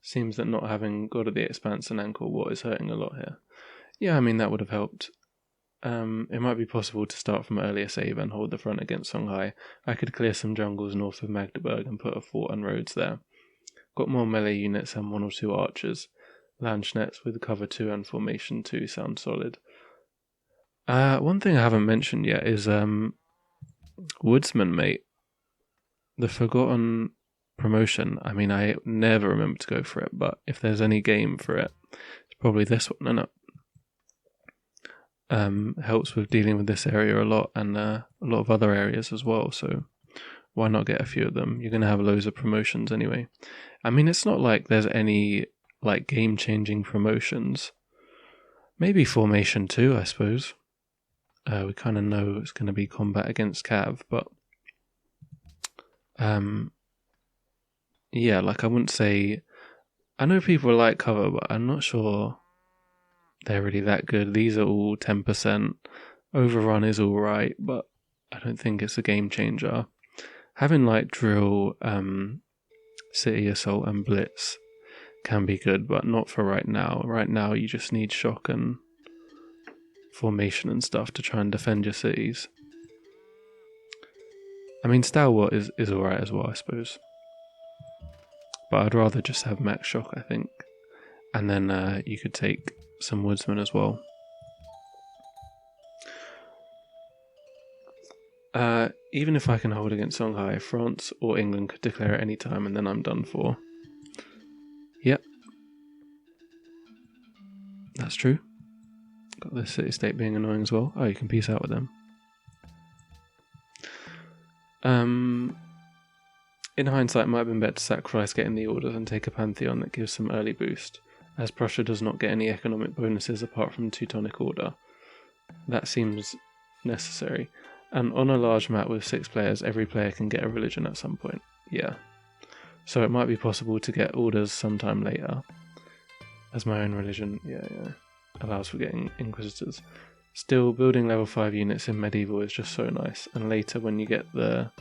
Seems that not having God of the Expanse and Angkor Wat is hurting a lot here. Yeah, I mean, that would have helped. It might be possible to start from earlier save and hold the front against Songhai. I could clear some jungles north of Magdeburg and put a fort and roads there. Got more melee units and 1 or 2 archers. Landschnetz with cover 2 and formation 2 sound solid. One thing I haven't mentioned yet is Woodsman, mate. The forgotten promotion. I mean, I never remember to go for it, but if there's any game for it, it's probably this one, isn't it? Helps with dealing with this area a lot, and a lot of other areas as well, so why not get a few of them? You're going to have loads of promotions anyway. I mean, it's not like there's any like game-changing promotions. Maybe formation 2, I suppose. We kind of know it's going to be combat against Cav, but yeah, like I wouldn't say... I know people like cover, but I'm not sure they're really that good. These are all 10%. Overrun is alright, but I don't think it's a game changer. Having like drill, city assault and blitz can be good, but not for right now. Right now you just need shock and formation and stuff to try and defend your cities. I mean, Stalwart is alright as well, I suppose. But I'd rather just have max shock, I think. And then you could take some woodsmen as well. Even if I can hold against Songhai, France or England could declare at any time and then I'm done for. Yep. That's true. Got the city-state being annoying as well. Oh, you can peace out with them. In hindsight, it might have been better to sacrifice getting the orders and take a Pantheon that gives some early boost, as Prussia does not get any economic bonuses apart from Teutonic Order. That seems necessary. And on a large map with 6 players, every player can get a religion at some point. Yeah. So it might be possible to get orders sometime later. As my own religion, yeah, allows for getting Inquisitors. Still, building level 5 units in medieval is just so nice, and later when you get the...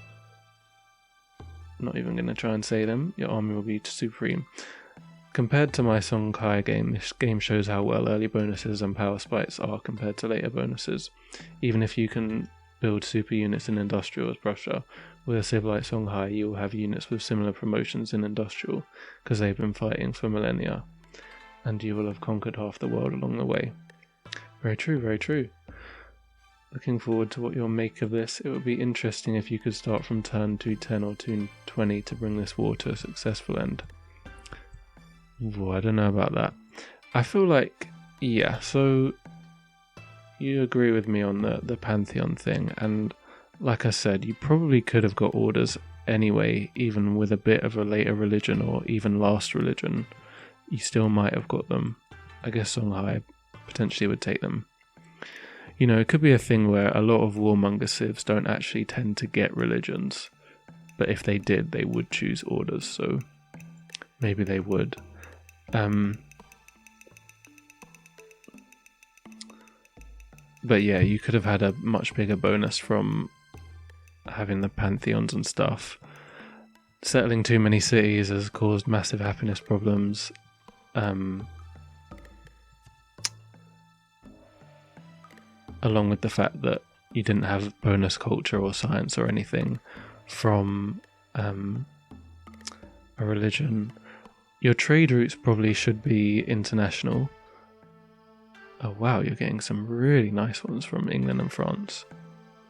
Not even going to try and say them, your army will be supreme. compared to my Songhai game, this game shows how well early bonuses and power spikes are compared to later bonuses. Even if you can build super units in Industrial as Prussia, with a civ like Songhai you will have units with similar promotions in Industrial, because they've been fighting for millennia, and you will have conquered half the world along the way. Very true, very true. Looking forward to what you'll make of this. It would be interesting if you could start from turn 210 or 220 to bring this war to a successful end. Ooh, I don't know about that. I feel like, yeah, so you agree with me on the Pantheon thing, and like I said, you probably could have got orders anyway, even with a bit of a later religion or even last religion. You still might have got them. I guess Songhai potentially would take them. You know, it could be a thing where a lot of warmonger civs don't actually tend to get religions, but if they did, they would choose orders, so maybe they would. But yeah, you could have had a much bigger bonus from having the pantheons and stuff. Settling too many cities has caused massive happiness problems. Along with the fact that you didn't have bonus culture or science or anything from a religion. Your trade routes probably should be international. Oh wow, you're getting some really nice ones from England and France.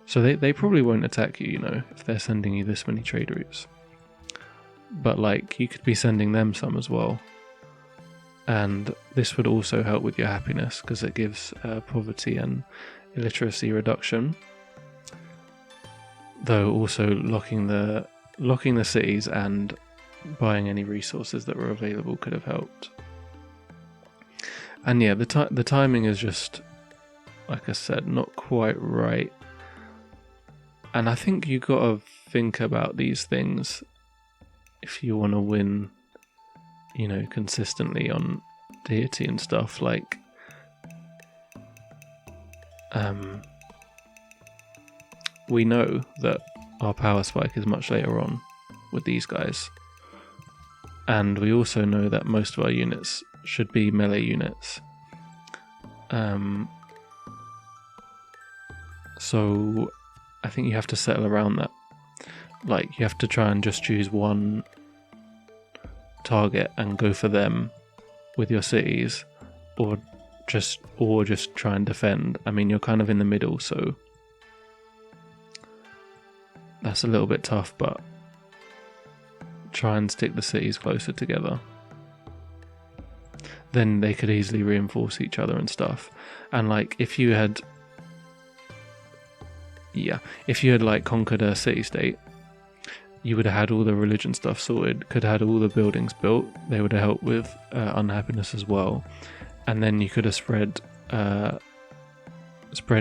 So they probably won't attack you, you know, if they're sending you this many trade routes. But like, you could be sending them some as well. And this would also help with your happiness, because it gives poverty and illiteracy reduction. Though also locking the cities and buying any resources that were available could have helped. And yeah, the timing is just, like I said, not quite right. And I think you gotta think about these things if you want to win, you know, consistently on deity and stuff. Like, we know that our power spike is much later on with these guys, and we also know that most of our units should be melee units. So I think you have to settle around that. Like, you have to try and just choose one target and go for them with your cities, or just try and defend. I mean, you're kind of in the middle, so that's a little bit tough, but try and stick the cities closer together. Then they could easily reinforce each other and stuff. And like, if you had like conquered a city-state, you would have had all the religion stuff sorted, could have had all the buildings built. They would have helped with unhappiness as well. And then you could have spread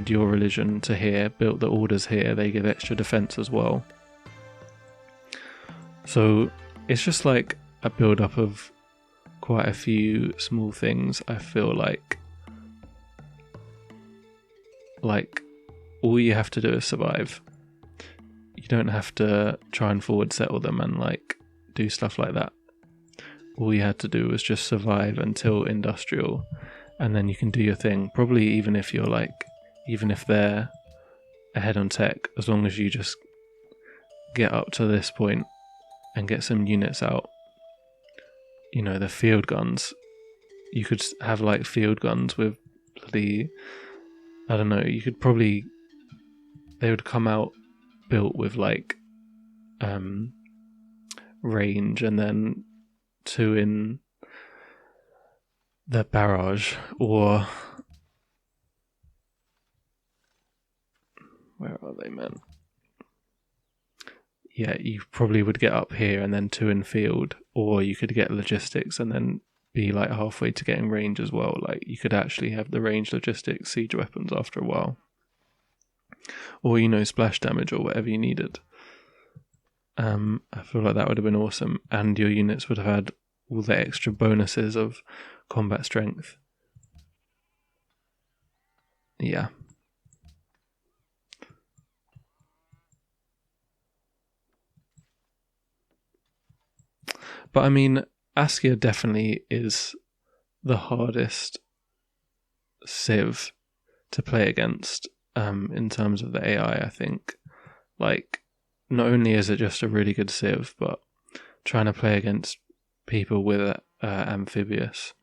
your religion to here, built the orders here, they give extra defense as well. So it's just like a build-up of quite a few small things. I feel like all you have to do is survive. You don't have to try and forward settle them and like do stuff like that. All you had to do was just survive until industrial, and then you can do your thing. Probably even if they're ahead on tech, as long as you just get up to this point and get some units out. You know, the field guns. You could have like field guns with bloody, I don't know, you could probably, they would come out built with like range, and then 2 in the barrage, or where are they, man? Yeah, you probably would get up here and then 2 in field, or you could get logistics and then be like halfway to getting range as well. Like, you could actually have the range logistics siege weapons after a while, or, you know, splash damage or whatever you needed. I feel like that would have been awesome, and your units would have had all the extra bonuses of combat strength. Yeah. But I mean, Askia definitely is the hardest civ to play against in terms of the AI, I think. Like, not only is it just a really good civ, but trying to play against people with amphibious,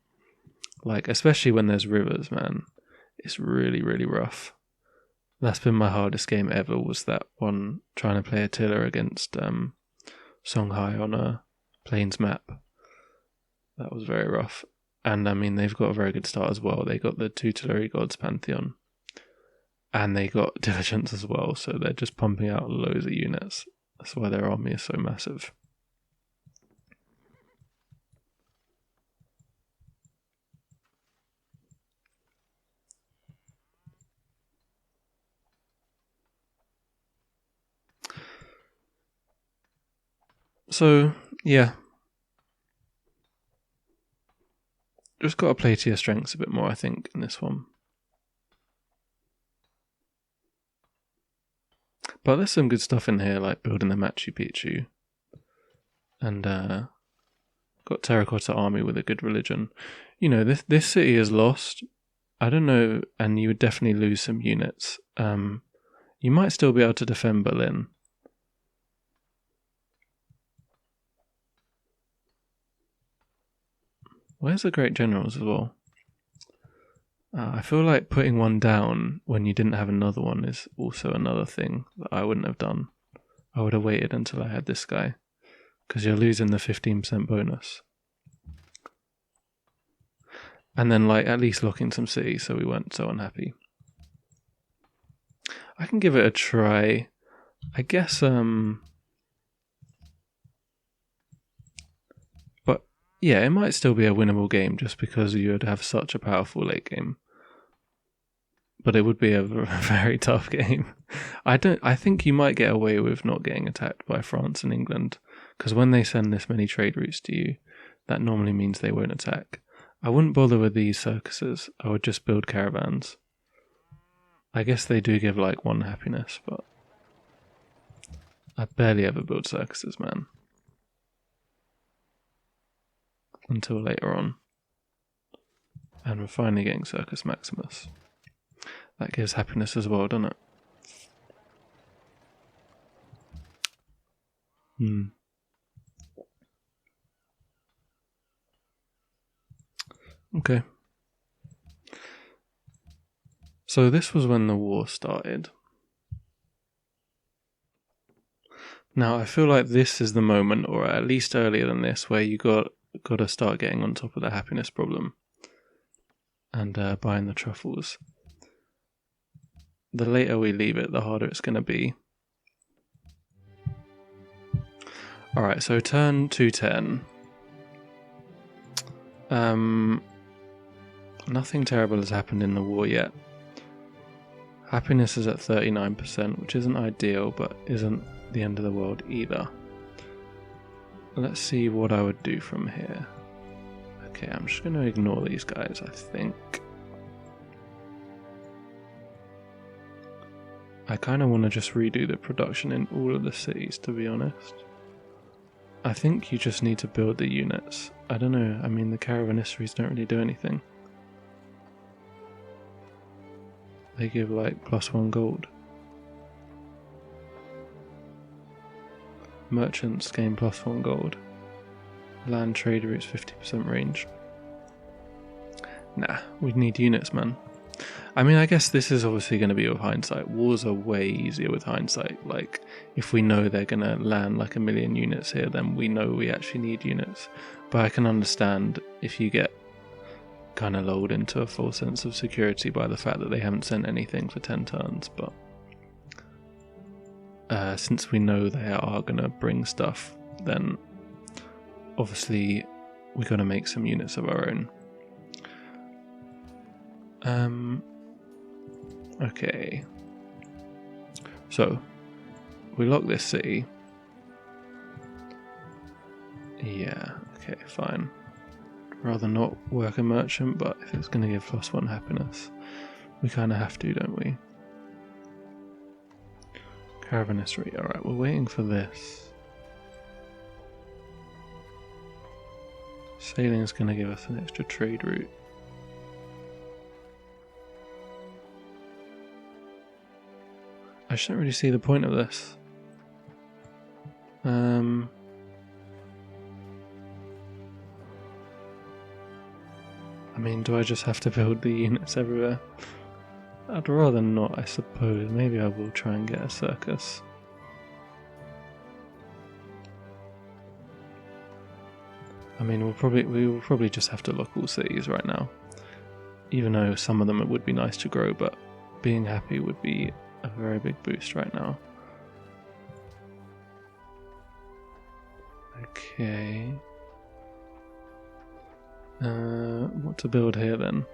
like, especially when there's rivers, man, it's really, really rough. That's been my hardest game ever, was that one trying to play Attila against Songhai on a plains map. That was very rough. And I mean, they've got a very good start as well. They got the tutelary gods Pantheon, and they got diligence as well, so they're just pumping out loads of units. That's why their army is so massive. So, yeah. Just got to play to your strengths a bit more, I think, in this one. But there's some good stuff in here, like building the Machu Picchu. And got terracotta army with a good religion. You know, this city is lost. I don't know, and you would definitely lose some units. You might still be able to defend Berlin. Where's the great generals as well? I feel like putting one down when you didn't have another one is also another thing that I wouldn't have done. I would have waited until I had this guy, because you're losing the 15% bonus. And then, like, at least locking some cities so we weren't so unhappy. I can give it a try. I guess, but yeah, it might still be a winnable game just because you would have such a powerful late game. But it would be a very tough game. I think you might get away with not getting attacked by France and England, because when they send this many trade routes to you, that normally means they won't attack. I wouldn't bother with these circuses. I would just build caravans. I guess they do give like 1 happiness, but I barely ever build circuses, man. Until later on. And we're finally getting Circus Maximus. That gives happiness as well, doesn't it? Okay. So this was when the war started. Now I feel like this is the moment, or at least earlier than this, where you got to start getting on top of the happiness problem and buying the truffles. The later we leave it, the harder it's going to be. Alright, so turn 210. Nothing terrible has happened in the war yet. Happiness is at 39%, which isn't ideal, but isn't the end of the world either. Let's see what I would do from here. Okay, I'm just going to ignore these guys, I think. I kind of want to just redo the production in all of the cities, to be honest. I think you just need to build the units. I don't know, I mean the caravanseries don't really do anything. They give like +1 gold. Merchants gain +1 gold. Land trade routes 50% range. Nah, we need units, man. I mean, I guess this is obviously going to be with hindsight. Wars are way easier with hindsight. Like, if we know they're going to land like 1 million units here, then we know we actually need units. But I can understand if you get kind of lulled into a false sense of security by the fact that they haven't sent anything for 10 turns. But since we know they are going to bring stuff, then obviously we got to make some units of our own. Okay. So, we lock this city. Yeah, okay, fine. Rather not work a merchant, but if it's going to give +1 happiness, we kind of have to, don't we? Caravansery, alright, we're waiting for this. Sailing is going to give us an extra trade route. I just don't really see the point of this. I mean, do I just have to build the units everywhere? I'd rather not, I suppose. Maybe I will try and get a circus. I mean, we will probably just have to lock all cities right now. Even though some of them it would be nice to grow, but being happy would be a very big boost right now. Okay. What to build here then?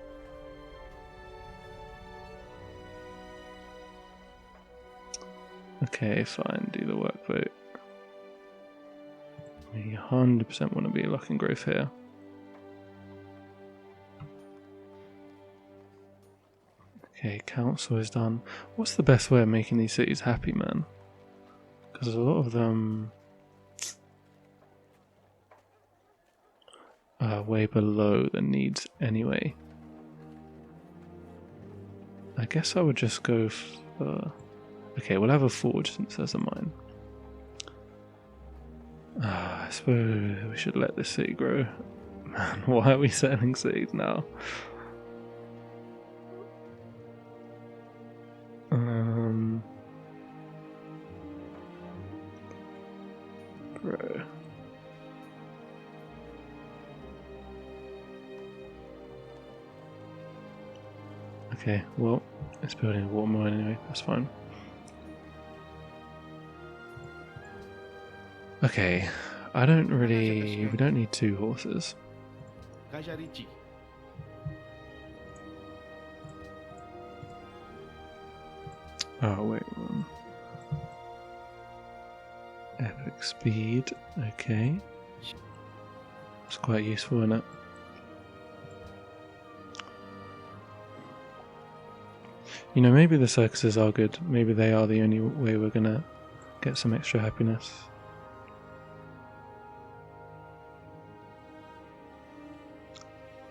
Okay, fine, do the workboat. We 100% want to be locking growth here. Okay, council is done. What's the best way of making these cities happy, man? Because a lot of them are way below the needs anyway. I guess I would just go for... Okay, we'll have a forge since there's a mine. I suppose we should let this city grow. Man, why are we selling cities now? Bro. Okay, well, it's building a water mine anyway, that's fine. Okay, we don't need 2 horses. Oh, wait. Epic speed, okay. It's quite useful, isn't it? You know, maybe the circuses are good. Maybe they are the only way we're gonna get some extra happiness.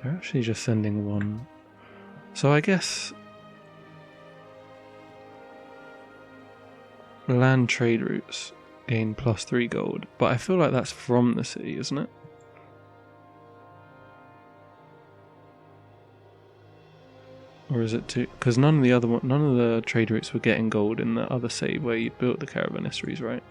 They're actually just sending 1. So I guess land trade routes gain +3 gold, but I feel like that's from the city, isn't it? Or is it too? Because none of the trade routes were getting gold in the other city where you built the caravanseries, right?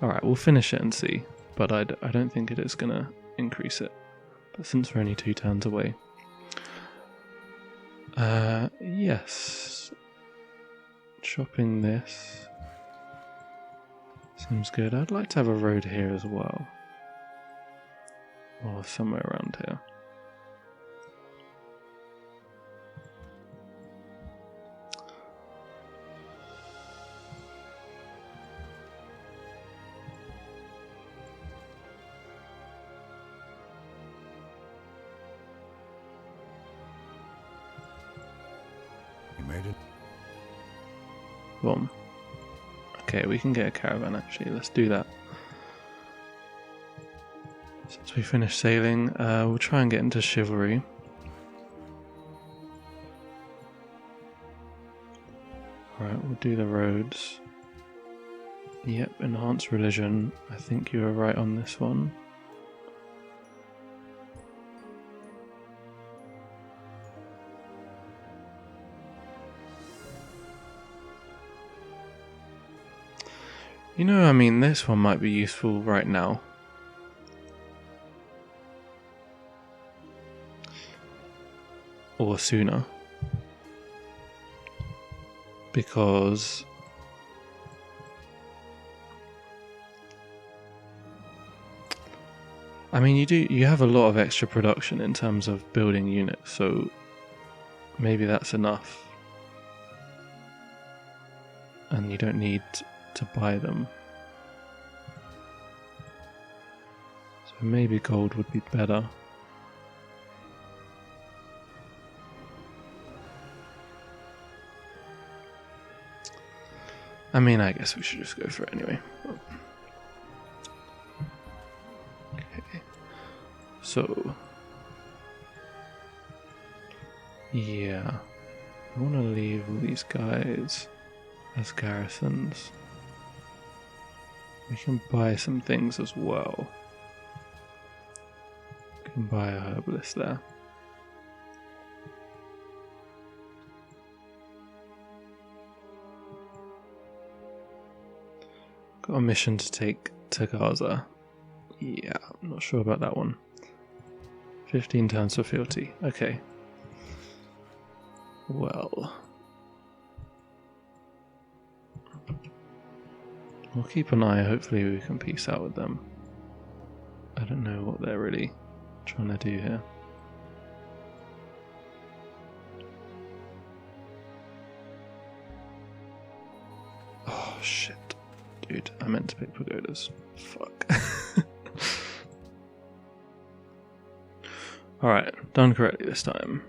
Alright, we'll finish it and see, but I don't think it is going to increase it. But since we're only 2 turns away. Yes. Chopping this seems good. I'd like to have a road here as well. Or somewhere around here. Boom. Okay, we can get a caravan actually, let's do that. Since we finished sailing, we'll try and get into chivalry. Alright, we'll do the roads. Yep, enhance religion. I think you were right on this one. You know, I mean, this one might be useful right now. Or sooner. Because I mean, you have a lot of extra production in terms of building units, so maybe that's enough. And you don't need to buy them. So maybe gold would be better. I mean, I guess we should just go for it anyway. Okay. So, yeah, I want to leave all these guys as garrisons. We can buy some things as well. We can buy a herbalist there. Got a mission to take to Gaza. Yeah, I'm not sure about that one. 15 turns for fealty. Okay. Well, we'll keep an eye. Hopefully we can peace out with them. I don't know what they're really trying to do here. Oh shit. Dude, I meant to pick pagodas. Fuck. Alright, done correctly this time.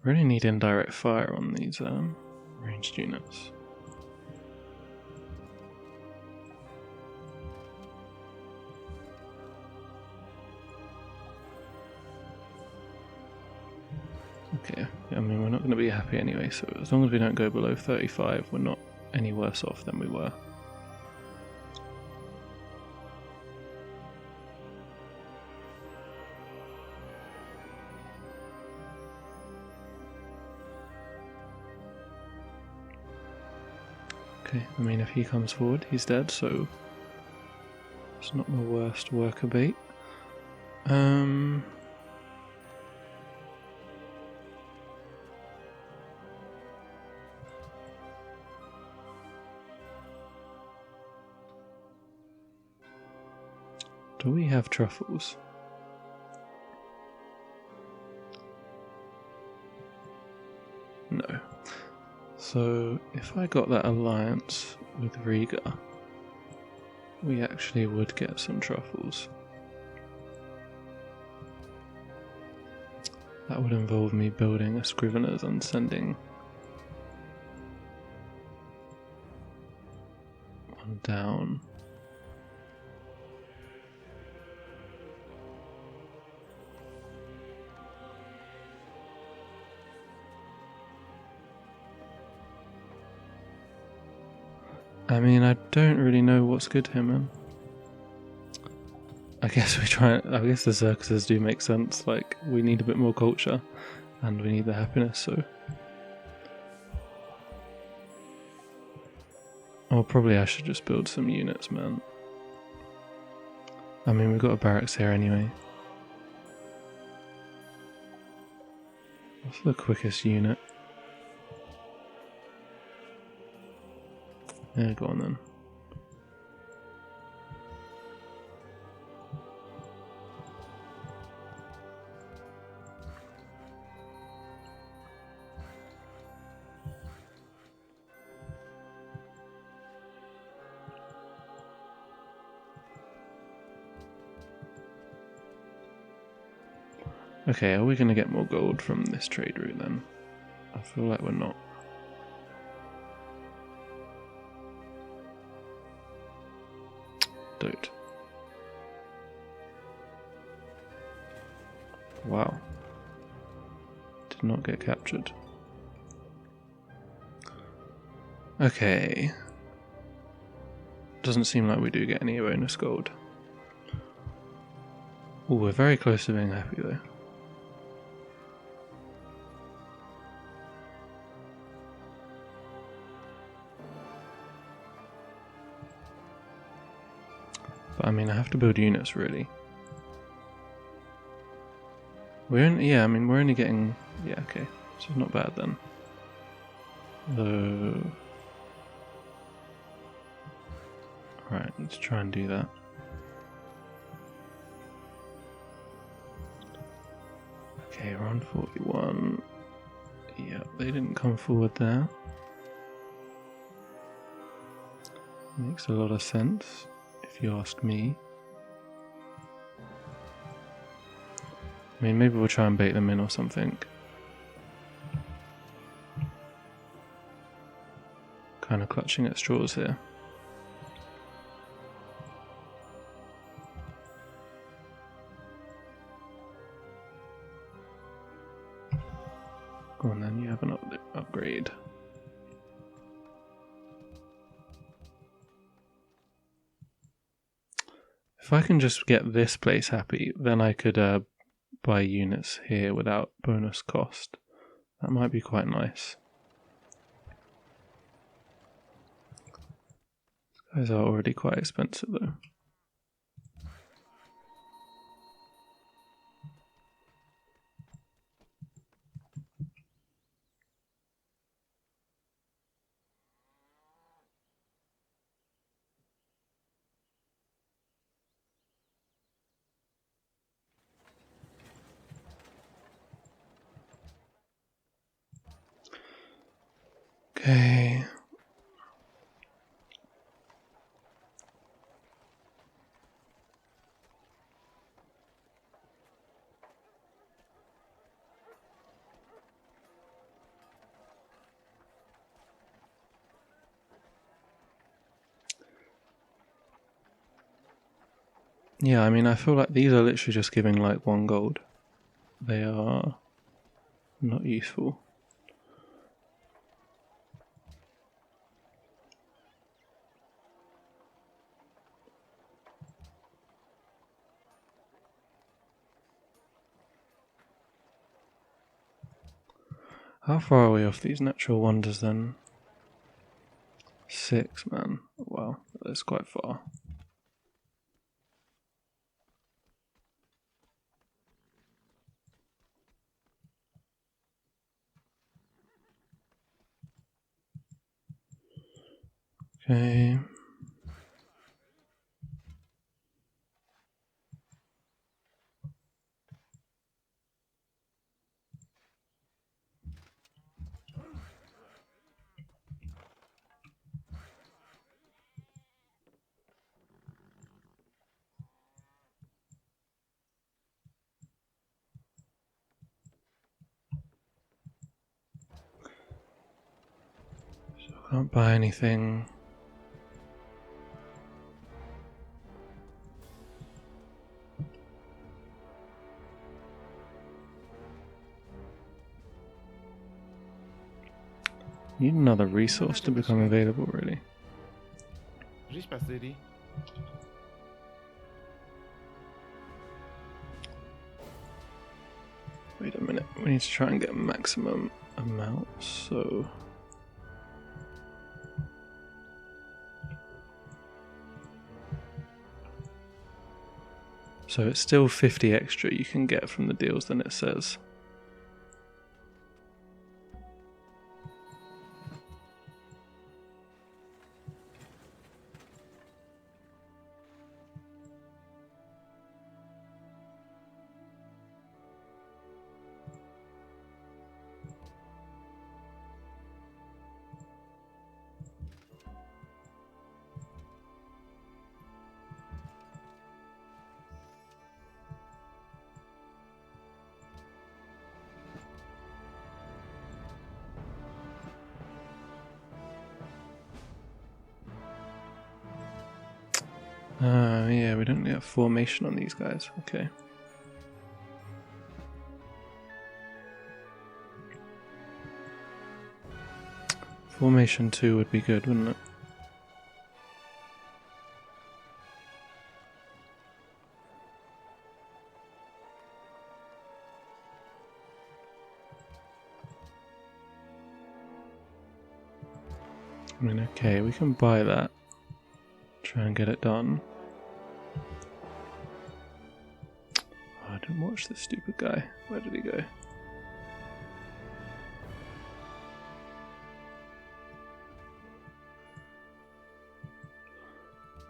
Really need indirect fire on these ranged units. Okay, I mean, we're not going to be happy anyway, so as long as we don't go below 35, we're not any worse off than we were. Okay, I mean, if he comes forward, he's dead, so it's not the worst worker bait. Do we have truffles? No. So, if I got that alliance with Riga, we actually would get some truffles. That would involve me building a scriveners and sending one down. I mean, I don't really know what's good here, man. I guess I guess the circuses do make sense. Like, we need a bit more culture, and we need the happiness, so. Oh, probably I should just build some units, man. I mean, we've got a barracks here anyway. What's the quickest unit? Yeah, go on then. Okay, are we going to get more gold from this trade route then? I feel like we're not. Don't. Wow. Did not get captured. Okay. Doesn't seem like we do get any bonus gold. Oh, we're very close to being happy though. But I mean, I have to build units really. We're only getting, yeah, okay, so it's not bad then. Though, right, let's try and do that. Okay, we're on 41. Yeah, they didn't come forward there. Makes a lot of sense, if you ask me. I mean, maybe we'll try and bait them in or something. Kind of clutching at straws here. Go on then, you have an upgrade. If I can just get this place happy, then I could buy units here without bonus cost. That might be quite nice. These guys are already quite expensive though. Okay. Yeah, I mean, I feel like these are literally just giving like 1 gold. They are not useful. How far are we off these natural wonders then? 6, man. Wow, that's quite far. Okay. So I can't buy anything. Need another resource to become available, really. Wait a minute, we need to try and get maximum amount, so... So it's still 50 extra you can get from the deals than it says. Yeah, we don't get formation on these guys. Okay. Formation 2 would be good, wouldn't it? I mean, okay, we can buy that. Try and get it done. Oh, I didn't watch this stupid guy. Where did he go?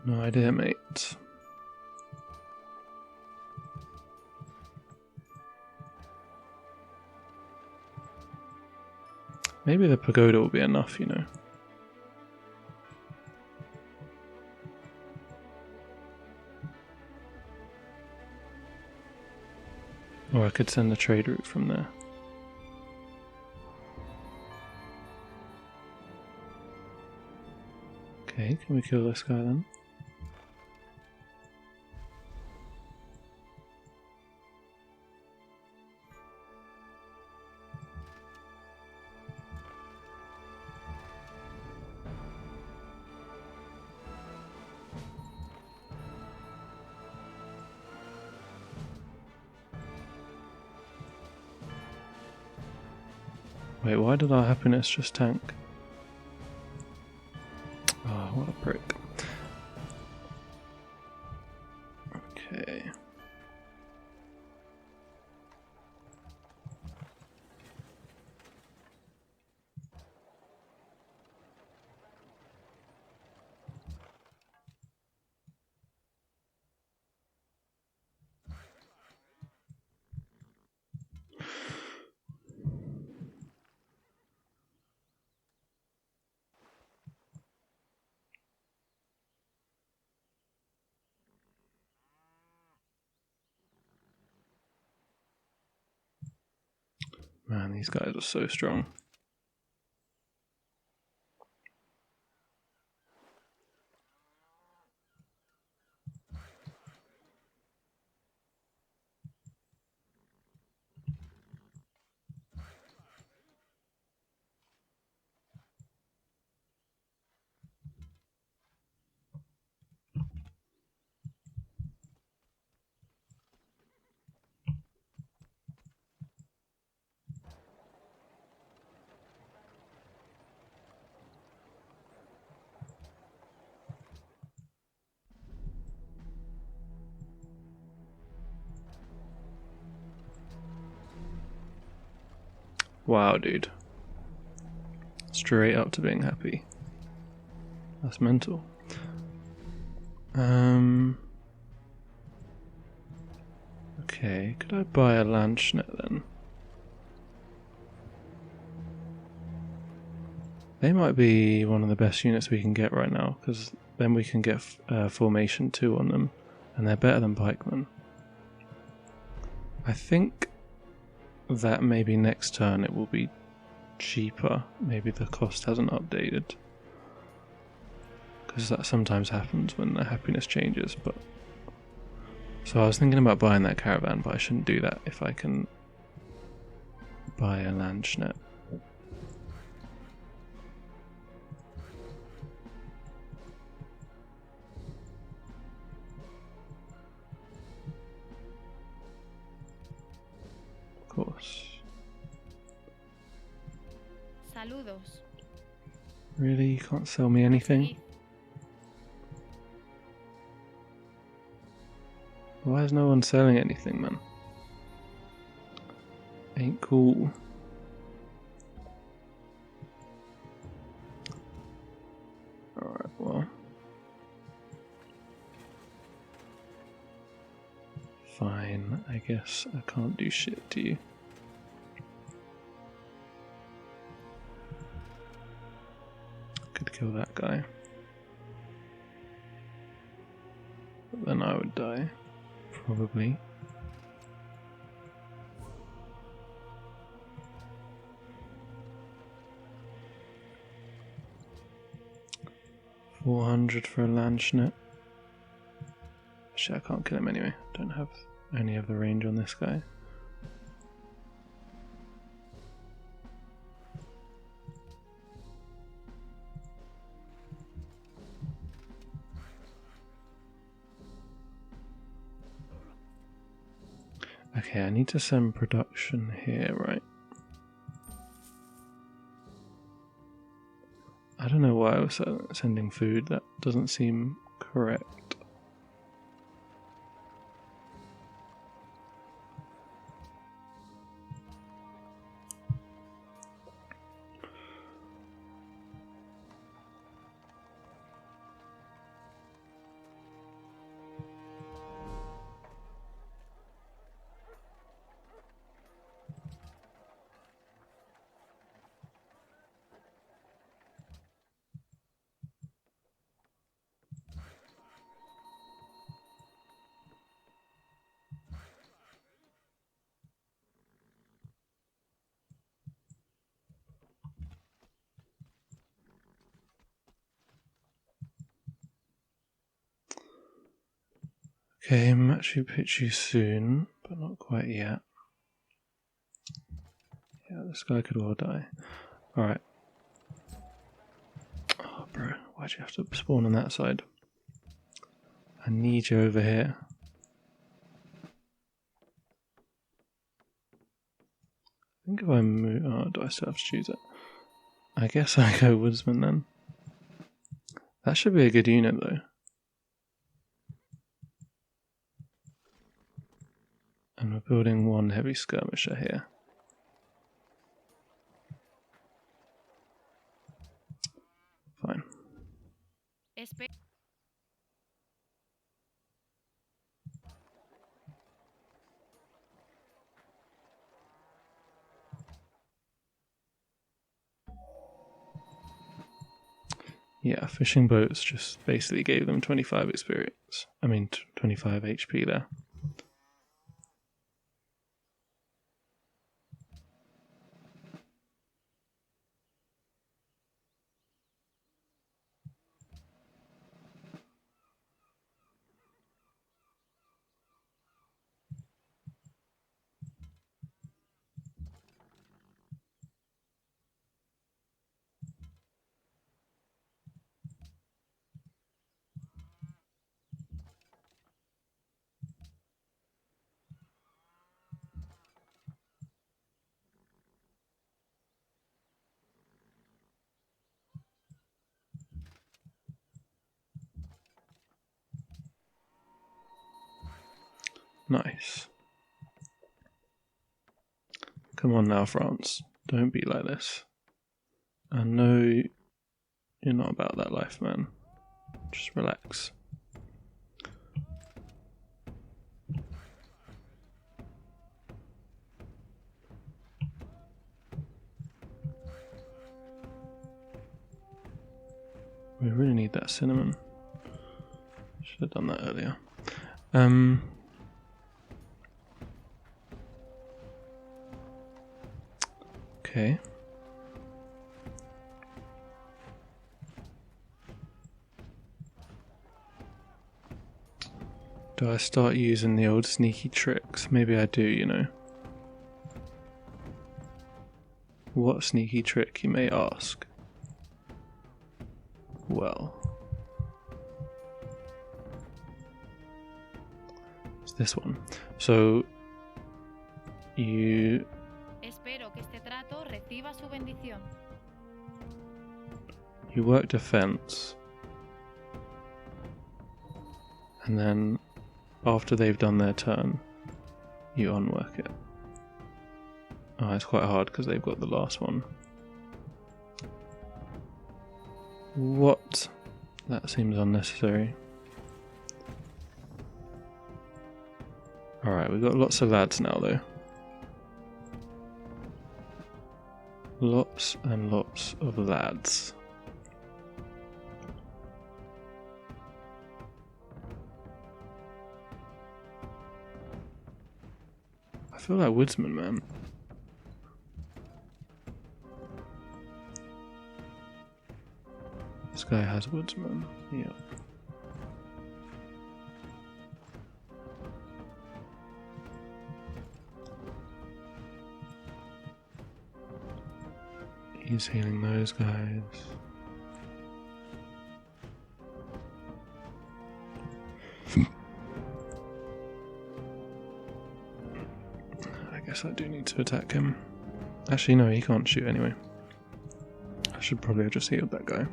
No idea, mate. Maybe the pagoda will be enough, you know. Or I could send the trade route from there. Okay, can we kill this guy then? Wait, why did our happiness just tank? Oh, what a prick. Okay. Man, these guys are so strong. Wow, dude. Straight up to being happy. That's mental. Okay, could I buy a Landschnet then? They might be one of the best units we can get right now, because then we can get Formation 2 on them, and they're better than Pikemen. I think that maybe next turn it will be cheaper. Maybe the cost hasn't updated, because that sometimes happens when the happiness changes. But so I was thinking about buying that caravan, but I shouldn't do that if I can buy a Landschnet. Of course. Saludos. Really? You can't sell me anything? Why is no one selling anything, man? Ain't cool. Alright, well. Fine, I guess I can't do shit to you. Could kill that guy. But then I would die. Probably. $400 for a Landschnet. Shit, I can't kill him anyway. Only have the range on this guy. Okay, I need to send production here, right? I don't know why I was sending food. That doesn't seem correct. Okay, Machu Picchu soon, but not quite yet. Yeah, this guy could well die. Alright. Oh, bro, why'd you have to spawn on that side? I need you over here. I think if I move... Oh, do I still have to choose it? I guess I go Woodsman then. That should be a good unit though. And we're building one heavy skirmisher here. Fine. Yeah, fishing boats just basically gave them 25 experience. I mean, 25 HP there. Nice. Come on now, France. Don't be like this. I know you're not about that life, man. Just relax. We really need that cinnamon. Should have done that earlier. Okay. Do I start using the old sneaky tricks? Maybe I do, you know. What sneaky trick, you may ask? Well, it's this one. So, you work defense, and then after they've done their turn, you unwork it. Oh, it's quite hard because they've got the last one. What? That seems unnecessary. Alright, we've got lots of lads now though. Lots and lots of lads. I feel like Woodsman, man. This guy has Woodsman. Yep. He's healing those guys. I guess I do need to attack him. Actually, no, he can't shoot anyway. I should probably have just healed that guy.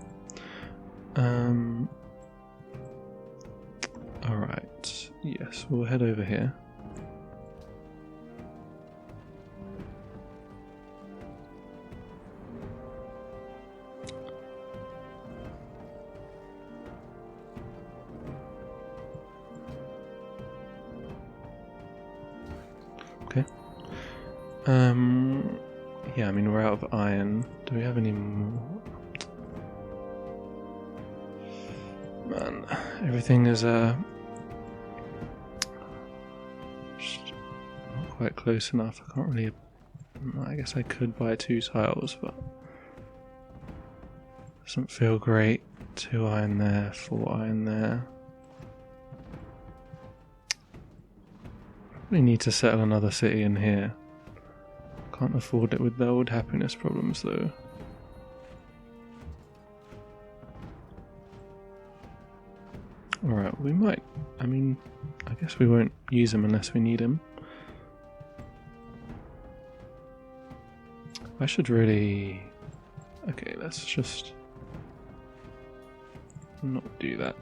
Alright, yes, we'll head over here. Okay. Yeah, I mean, we're out of iron. Do we have any more? Man, everything is just not quite close enough. I can't really. I guess I could buy 2 tiles, but doesn't feel great. 2 iron there, 4 iron there. We need to settle another city in here. Can't afford it with the old happiness problems though. Alright, we might. I mean, I guess we won't use him unless we need him. I should really... Okay, let's just not do that.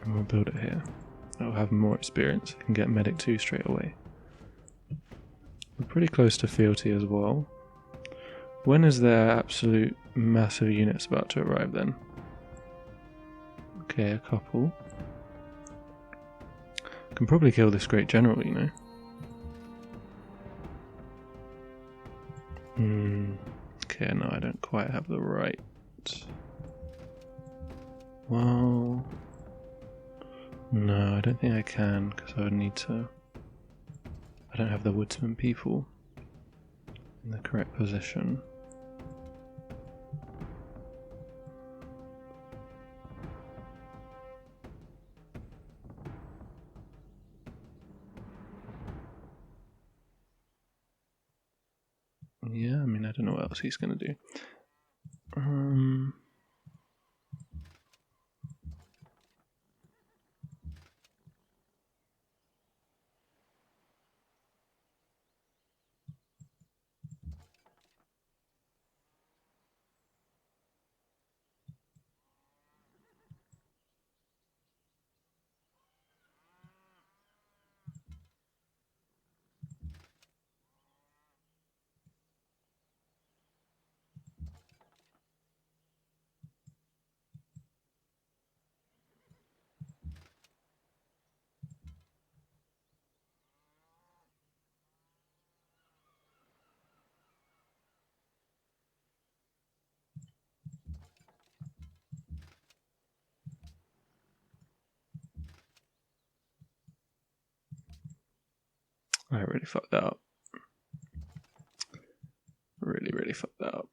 And we'll build it here. I'll have more experience. I can get Medic 2 straight away. We're pretty close to fealty as well. When is their absolute massive units about to arrive then? Okay, a couple. Can probably kill this great general, you know. Okay, no, I don't quite have the right. Well, no, I don't think I can because I would need to. I don't have the woodsman people in the correct position. Yeah, I mean, I don't know what else he's going to do. I really fucked that up. Really fucked that up.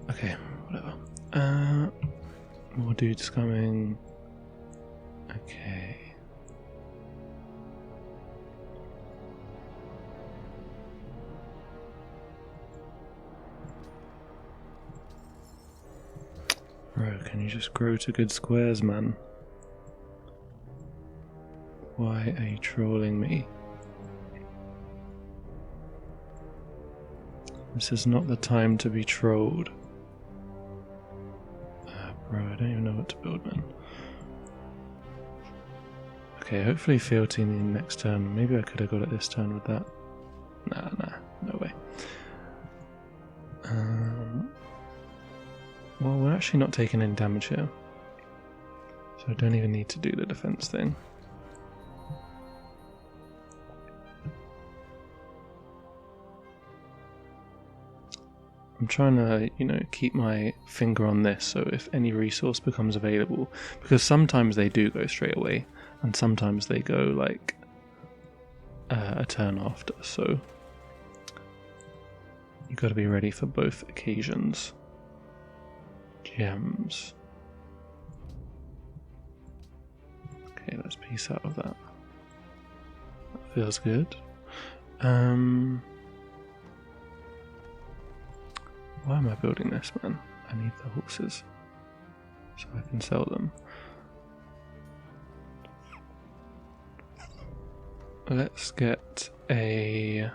Okay, whatever. More dudes coming. Okay. Bro, can you just grow to good squares, man? Why are you trolling me? This is not the time to be trolled. Bro, I don't even know what to build, man. Okay, hopefully fealty in the next turn. Maybe I could have got it this turn with that. Nah, no way. Well, we're actually not taking any damage here. So I don't even need to do the defense thing. I'm trying to, keep my finger on this, so if any resource becomes available, because sometimes they do go straight away, and sometimes they go like a turn after, so you got to be ready for both occasions. Gems. Okay, let's piece out of that. That feels good. Why am I building this, man? I need the horses so I can sell them. Let's get a...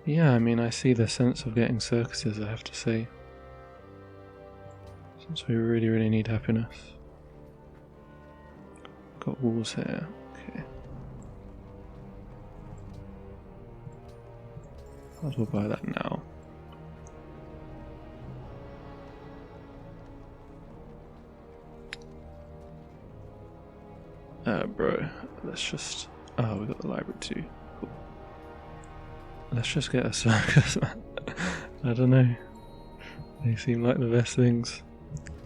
Yeah, I mean, I see the sense of getting circuses, I have to say. Since we really need happiness. Got walls here, okay. Might as well buy that now. Bro, let's just... Oh, we got the library too. Cool. Let's just get a circus, man. I don't know. They seem like the best things.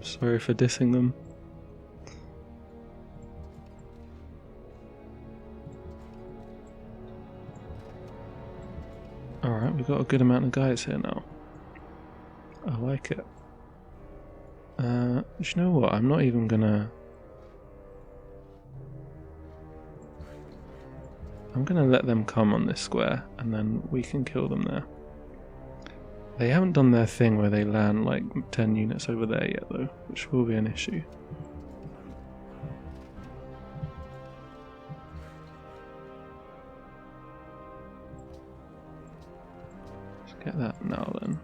Sorry for dissing them. Alright, we've got a good amount of guys here now. I like it. Do you know what? I'm not even gonna... I'm gonna let them come on this square, and then we can kill them there. They haven't done their thing where they land like 10 units over there yet though, which will be an issue. Let's get that now then.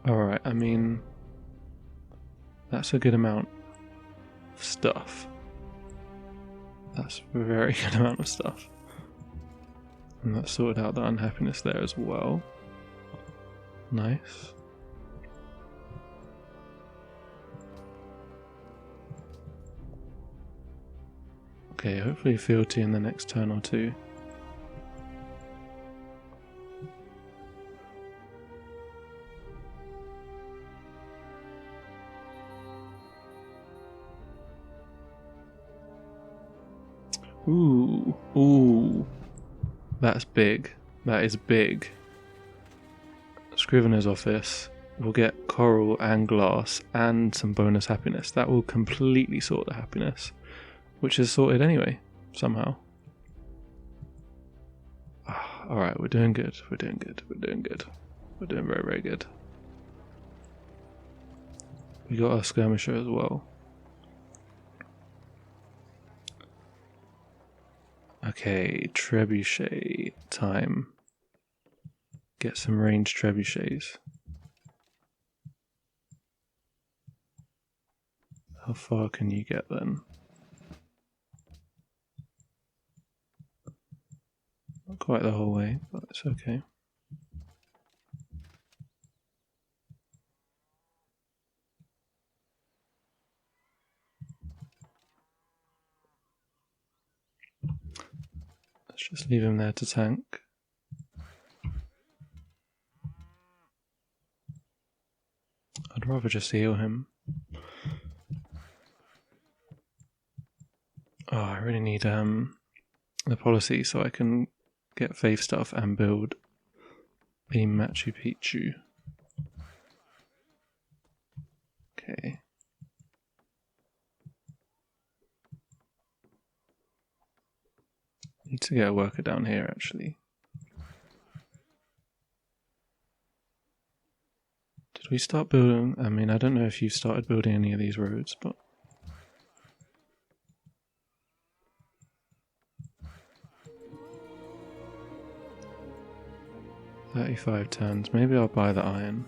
Alright, I mean, that's a good amount of stuff. That's a very good amount of stuff. And that sorted out the unhappiness there as well. Nice. Okay, hopefully fealty in the next turn or two. Ooh, that's big. That is big. Scrivener's office will get coral and glass and some bonus happiness. That will completely sort the happiness, which is sorted anyway, somehow. Alright, we're doing good. We're doing good. We're doing good. We're doing very, very good. We got our skirmisher as well. Okay, trebuchet time. Get some ranged trebuchets. How far can you get then? Not quite the whole way, but it's okay. Let's just leave him there to tank. I'd rather just heal him. Oh, I really need the policy so I can get faith stuff and build a Machu Picchu. Okay. Need to get a worker down here actually. Did we start building? I mean, I don't know if you started building any of these roads, but 35 turns. Maybe I'll buy the iron.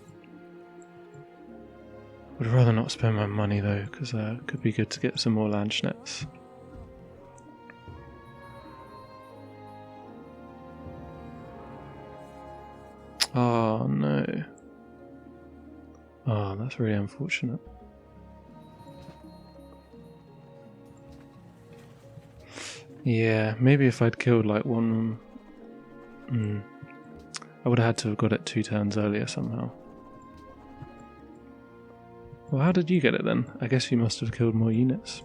Would rather not spend my money though, because it could be good to get some more landschnetts. Oh no. Oh, that's really unfortunate. Yeah, maybe if I'd killed like one... I would have had to have got it 2 turns earlier somehow. Well, how did you get it then? I guess you must have killed more units.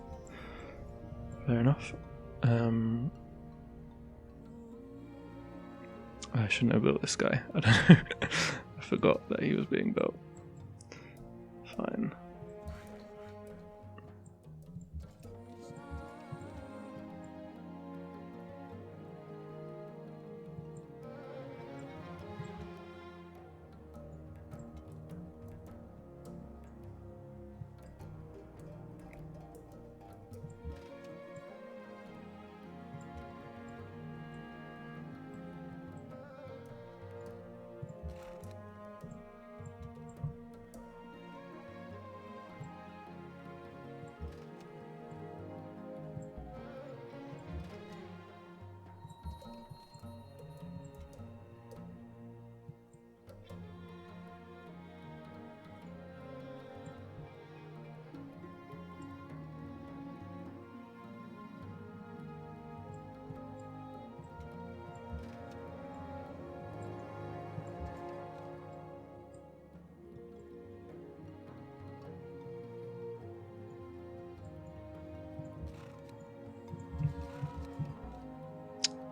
Fair enough. I shouldn't have built this guy. I don't know. I forgot that he was being built. Fine.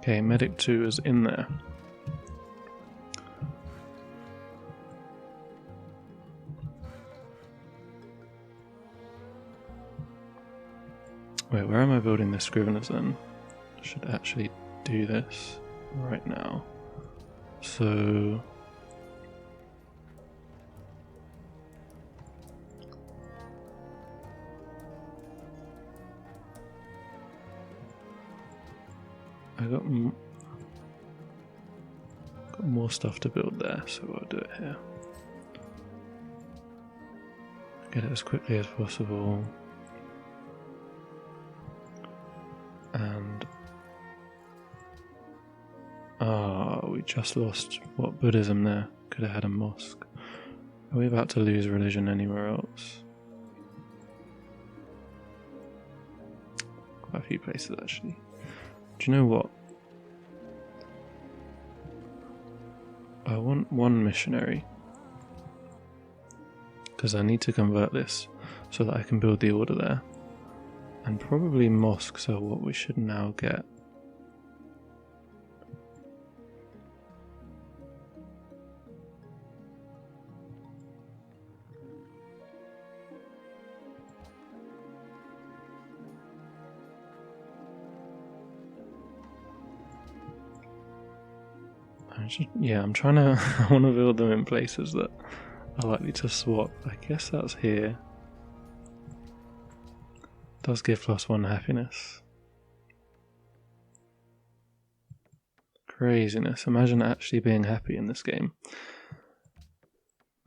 Okay, medic 2 is in there. Wait, where am I building the Scriveners then? I should actually do this right now. So... I got more stuff to build there, so I'll do it here. Get it as quickly as possible. And... we just lost what Buddhism there. Could have had a mosque. Are we about to lose religion anywhere else? Quite a few places actually. Do you know what? I want one missionary. Because I need to convert this so that I can build the order there. And probably mosques are what we should now get. I'm trying to... I want to build them in places that are likely to swap. I guess that's here. Does give +1 happiness. Craziness. Imagine actually being happy in this game.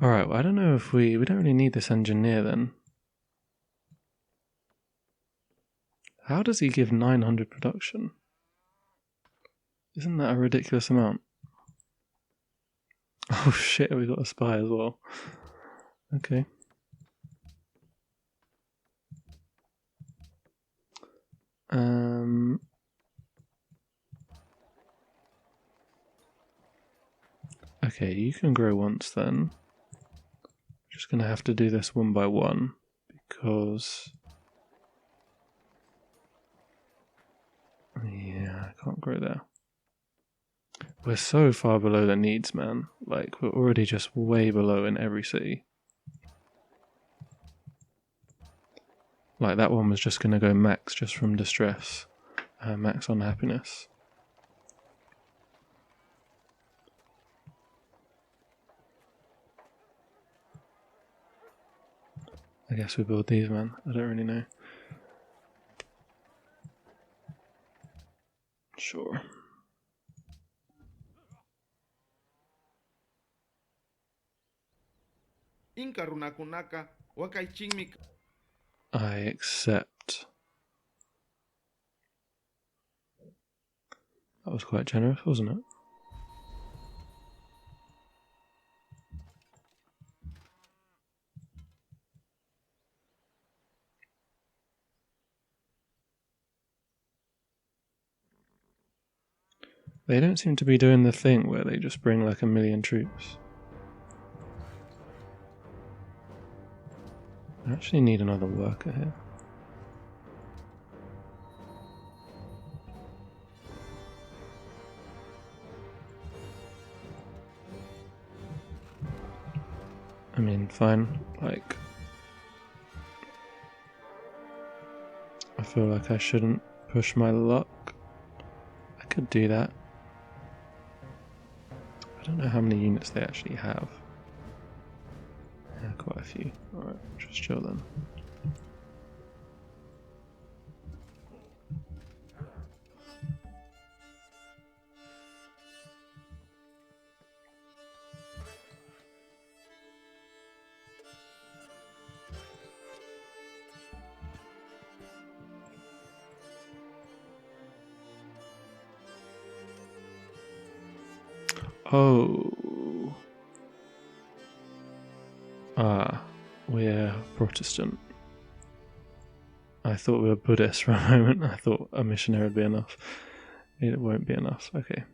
Alright, well, I don't know if we don't really need this engineer then. How does he give 900 production? Isn't that a ridiculous amount? Oh shit, we got a spy as well. Okay. Okay, you can grow once then. Just gonna have to do this one by one because... yeah, I can't grow there. We're so far below the needs, man. Like, we're already just way below in every city. Like, that one was just going to go max just from distress. Max on happiness. I guess we build these, man. I don't really know. Sure. I accept. That was quite generous, wasn't it? They don't seem to be doing the thing where they just bring like 1,000,000 troops. I actually need another worker here. I mean, fine, like... I feel like I shouldn't push my luck. I could do that. I don't know how many units they actually have. Yeah, quite a few. Alright, just chill then. Oh. We're Protestant. I thought we were Buddhist for a moment. I thought a missionary would be enough. It won't be enough. Okay.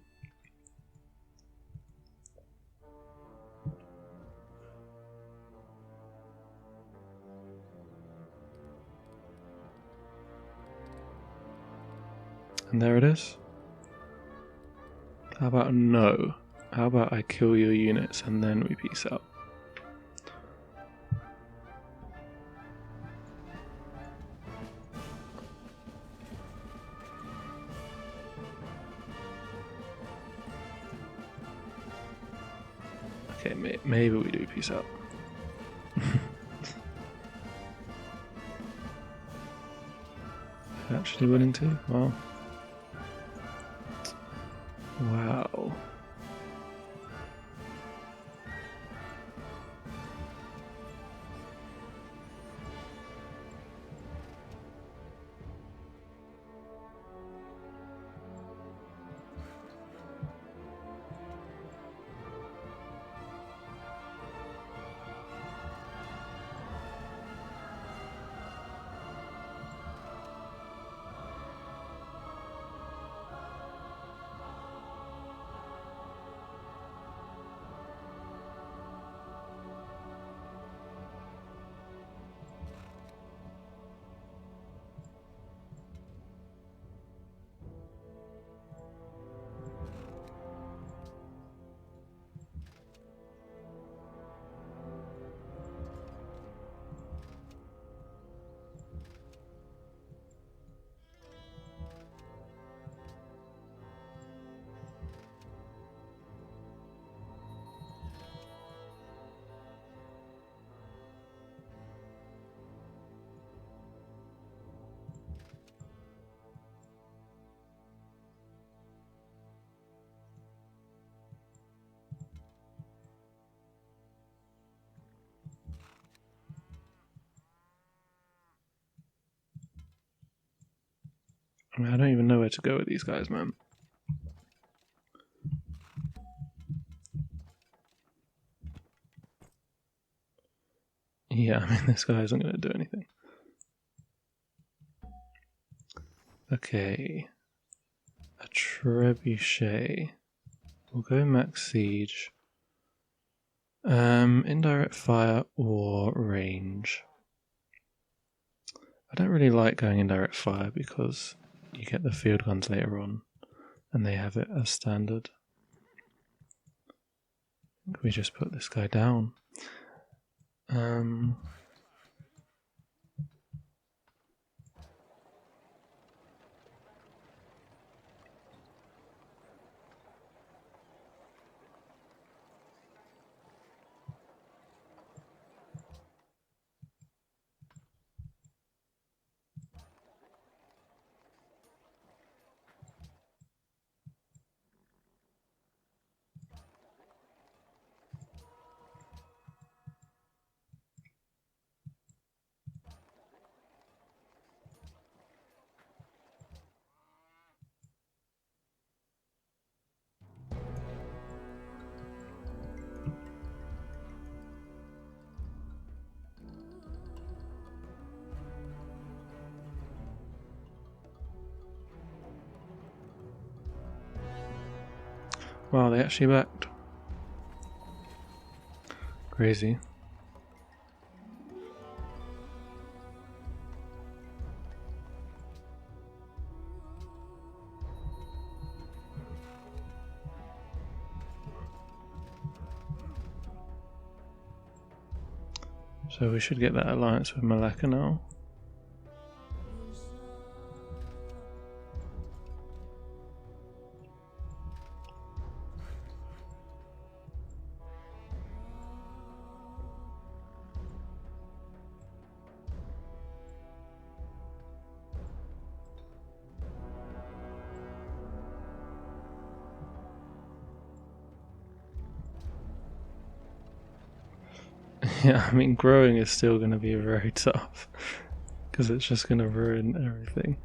And there it is. How about no? How about I kill your units and then we peace out? Okay, maybe we do peace out. Actually willing to? Wow. Wow. I mean, I don't even know where to go with these guys, man. Yeah, I mean, this guy isn't going to do anything. Okay. A trebuchet. We'll go max siege. Indirect fire or range. I don't really like going indirect fire because you get the field guns later on and they have it as standard. I think we just put this guy down. Wow, they actually backed. Crazy. So we should get that alliance with Milae now. Yeah, I mean, growing is still going to be very tough because it's just going to ruin everything.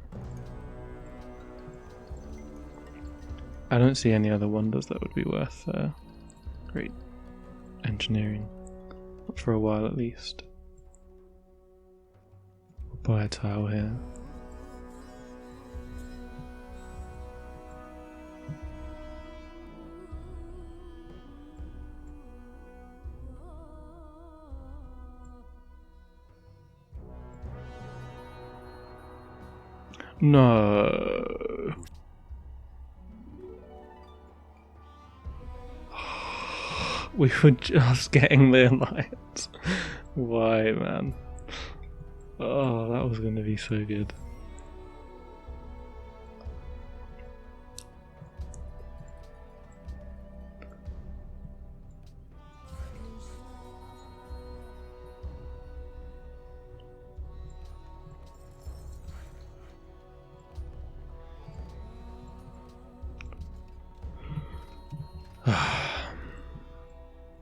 I don't see any other wonders that would be worth great engineering, not for a while at least. We'll buy a tile here. No. We were just getting the alliance. Why, man? Oh, that was going to be so good.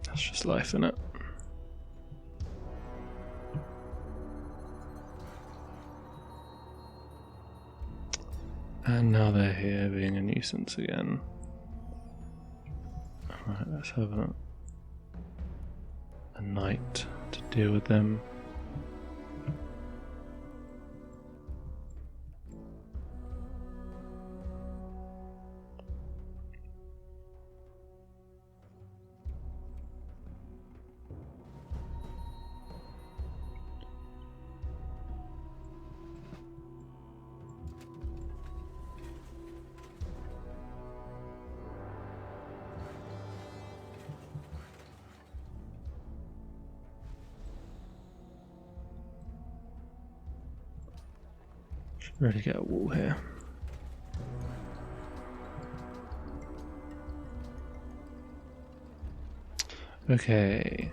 That's just life, innit? And now they're here being a nuisance again. Alright, let's have a night to deal with them. Should really get a wall here. Okay.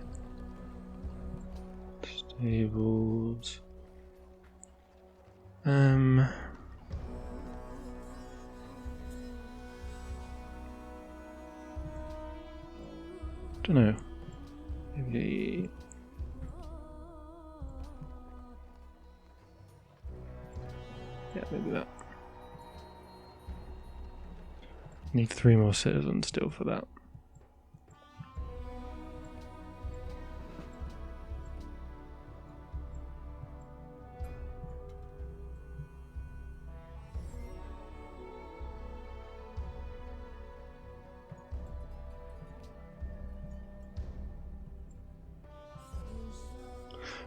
Stables. Don't know. Maybe. Yeah, maybe that. Need 3 more citizens still for that.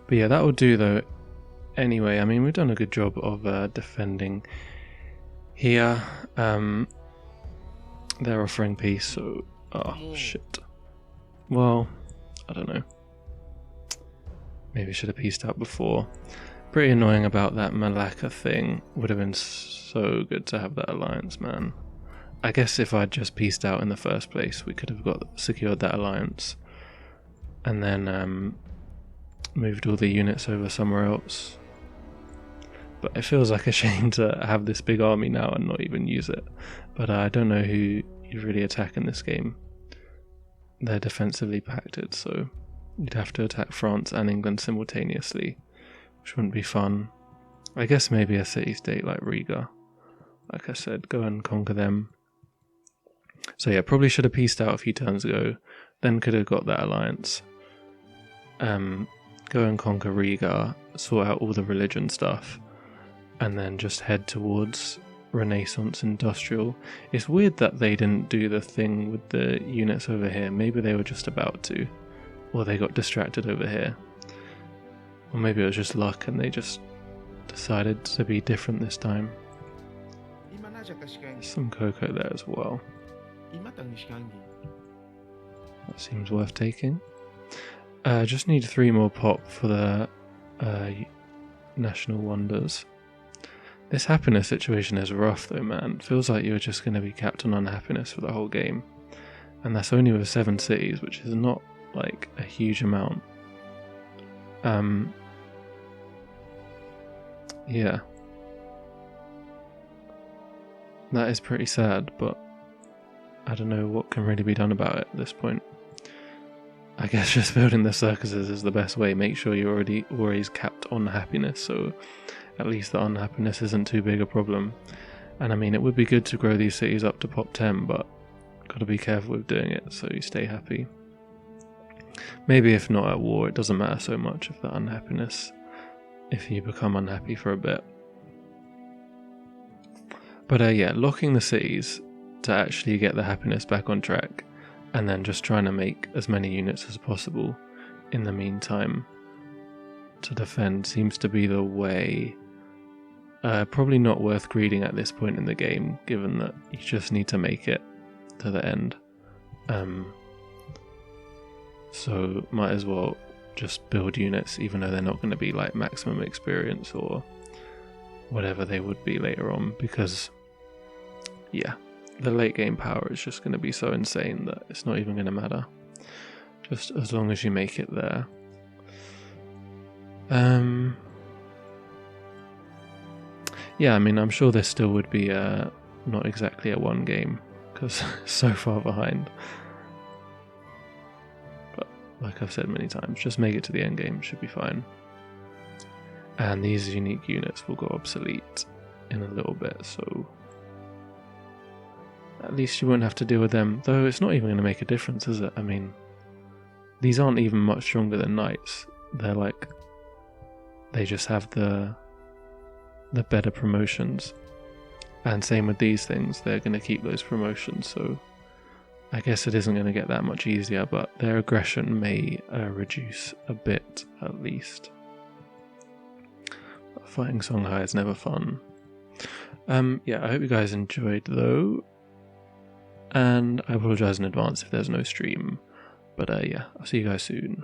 But yeah, that will do though. Anyway, I mean, we've done a good job of defending here. They're offering peace, so... Oh, shit. Well, I don't know. Maybe should have peaced out before. Pretty annoying about that Malacca thing. Would have been so good to have that alliance, man. I guess if I'd just peaced out in the first place, we could have secured that alliance. And then moved all the units over somewhere else. But it feels like a shame to have this big army now and not even use it. But I don't know who you'd really attack in this game. They're defensively pacted, so you'd have to attack France and England simultaneously, which wouldn't be fun. I guess maybe a city-state like Riga. Like I said, go and conquer them. So yeah, probably should have peaced out a few turns ago, then could have got that alliance. Go and conquer Riga, sort out all the religion stuff, and then just head towards Renaissance Industrial. It's weird that they didn't do the thing with the units over here. Maybe they were just about to, or they got distracted over here. Or maybe it was just luck and they just decided to be different this time. Some cocoa there as well. That seems worth taking. Just need 3 more pop for the National Wonders. This happiness situation is rough though, man. Feels like you're just going to be capped on unhappiness for the whole game. And that's only with 7 cities, which is not like a huge amount. Yeah. That is pretty sad, but I don't know what can really be done about it at this point. I guess just building the circuses is the best way. Make sure you're always capped on happiness, so at least the unhappiness isn't too big a problem. And I mean, it would be good to grow these cities up to pop 10, but gotta be careful with doing it so you stay happy. Maybe if not at war, it doesn't matter so much if the unhappiness, if you become unhappy for a bit. But yeah, locking the cities to actually get the happiness back on track, and then just trying to make as many units as possible in the meantime to defend seems to be the way. Probably not worth greeding at this point in the game, given that you just need to make it to the end. so might as well just build units even though they're not going to be like maximum experience or whatever they would be later on, because yeah, the late game power is just going to be so insane that it's not even going to matter, just as long as you make it there. Yeah, I mean, I'm sure there still would be not exactly a one game, because it's so far behind. But like I've said many times, just make it to the end game, should be fine. And these unique units will go obsolete in a little bit, so at least you won't have to deal with them. Though it's not even going to make a difference, is it? I mean, these aren't even much stronger than knights. They're like, they just have the better promotions, and same with these things, they're going to keep those promotions, so I guess it isn't going to get that much easier, but their aggression may reduce a bit at least. But fighting Songhai is never fun. Yeah, I hope you guys enjoyed though, and I apologise in advance if there's no stream, but yeah, I'll see you guys soon.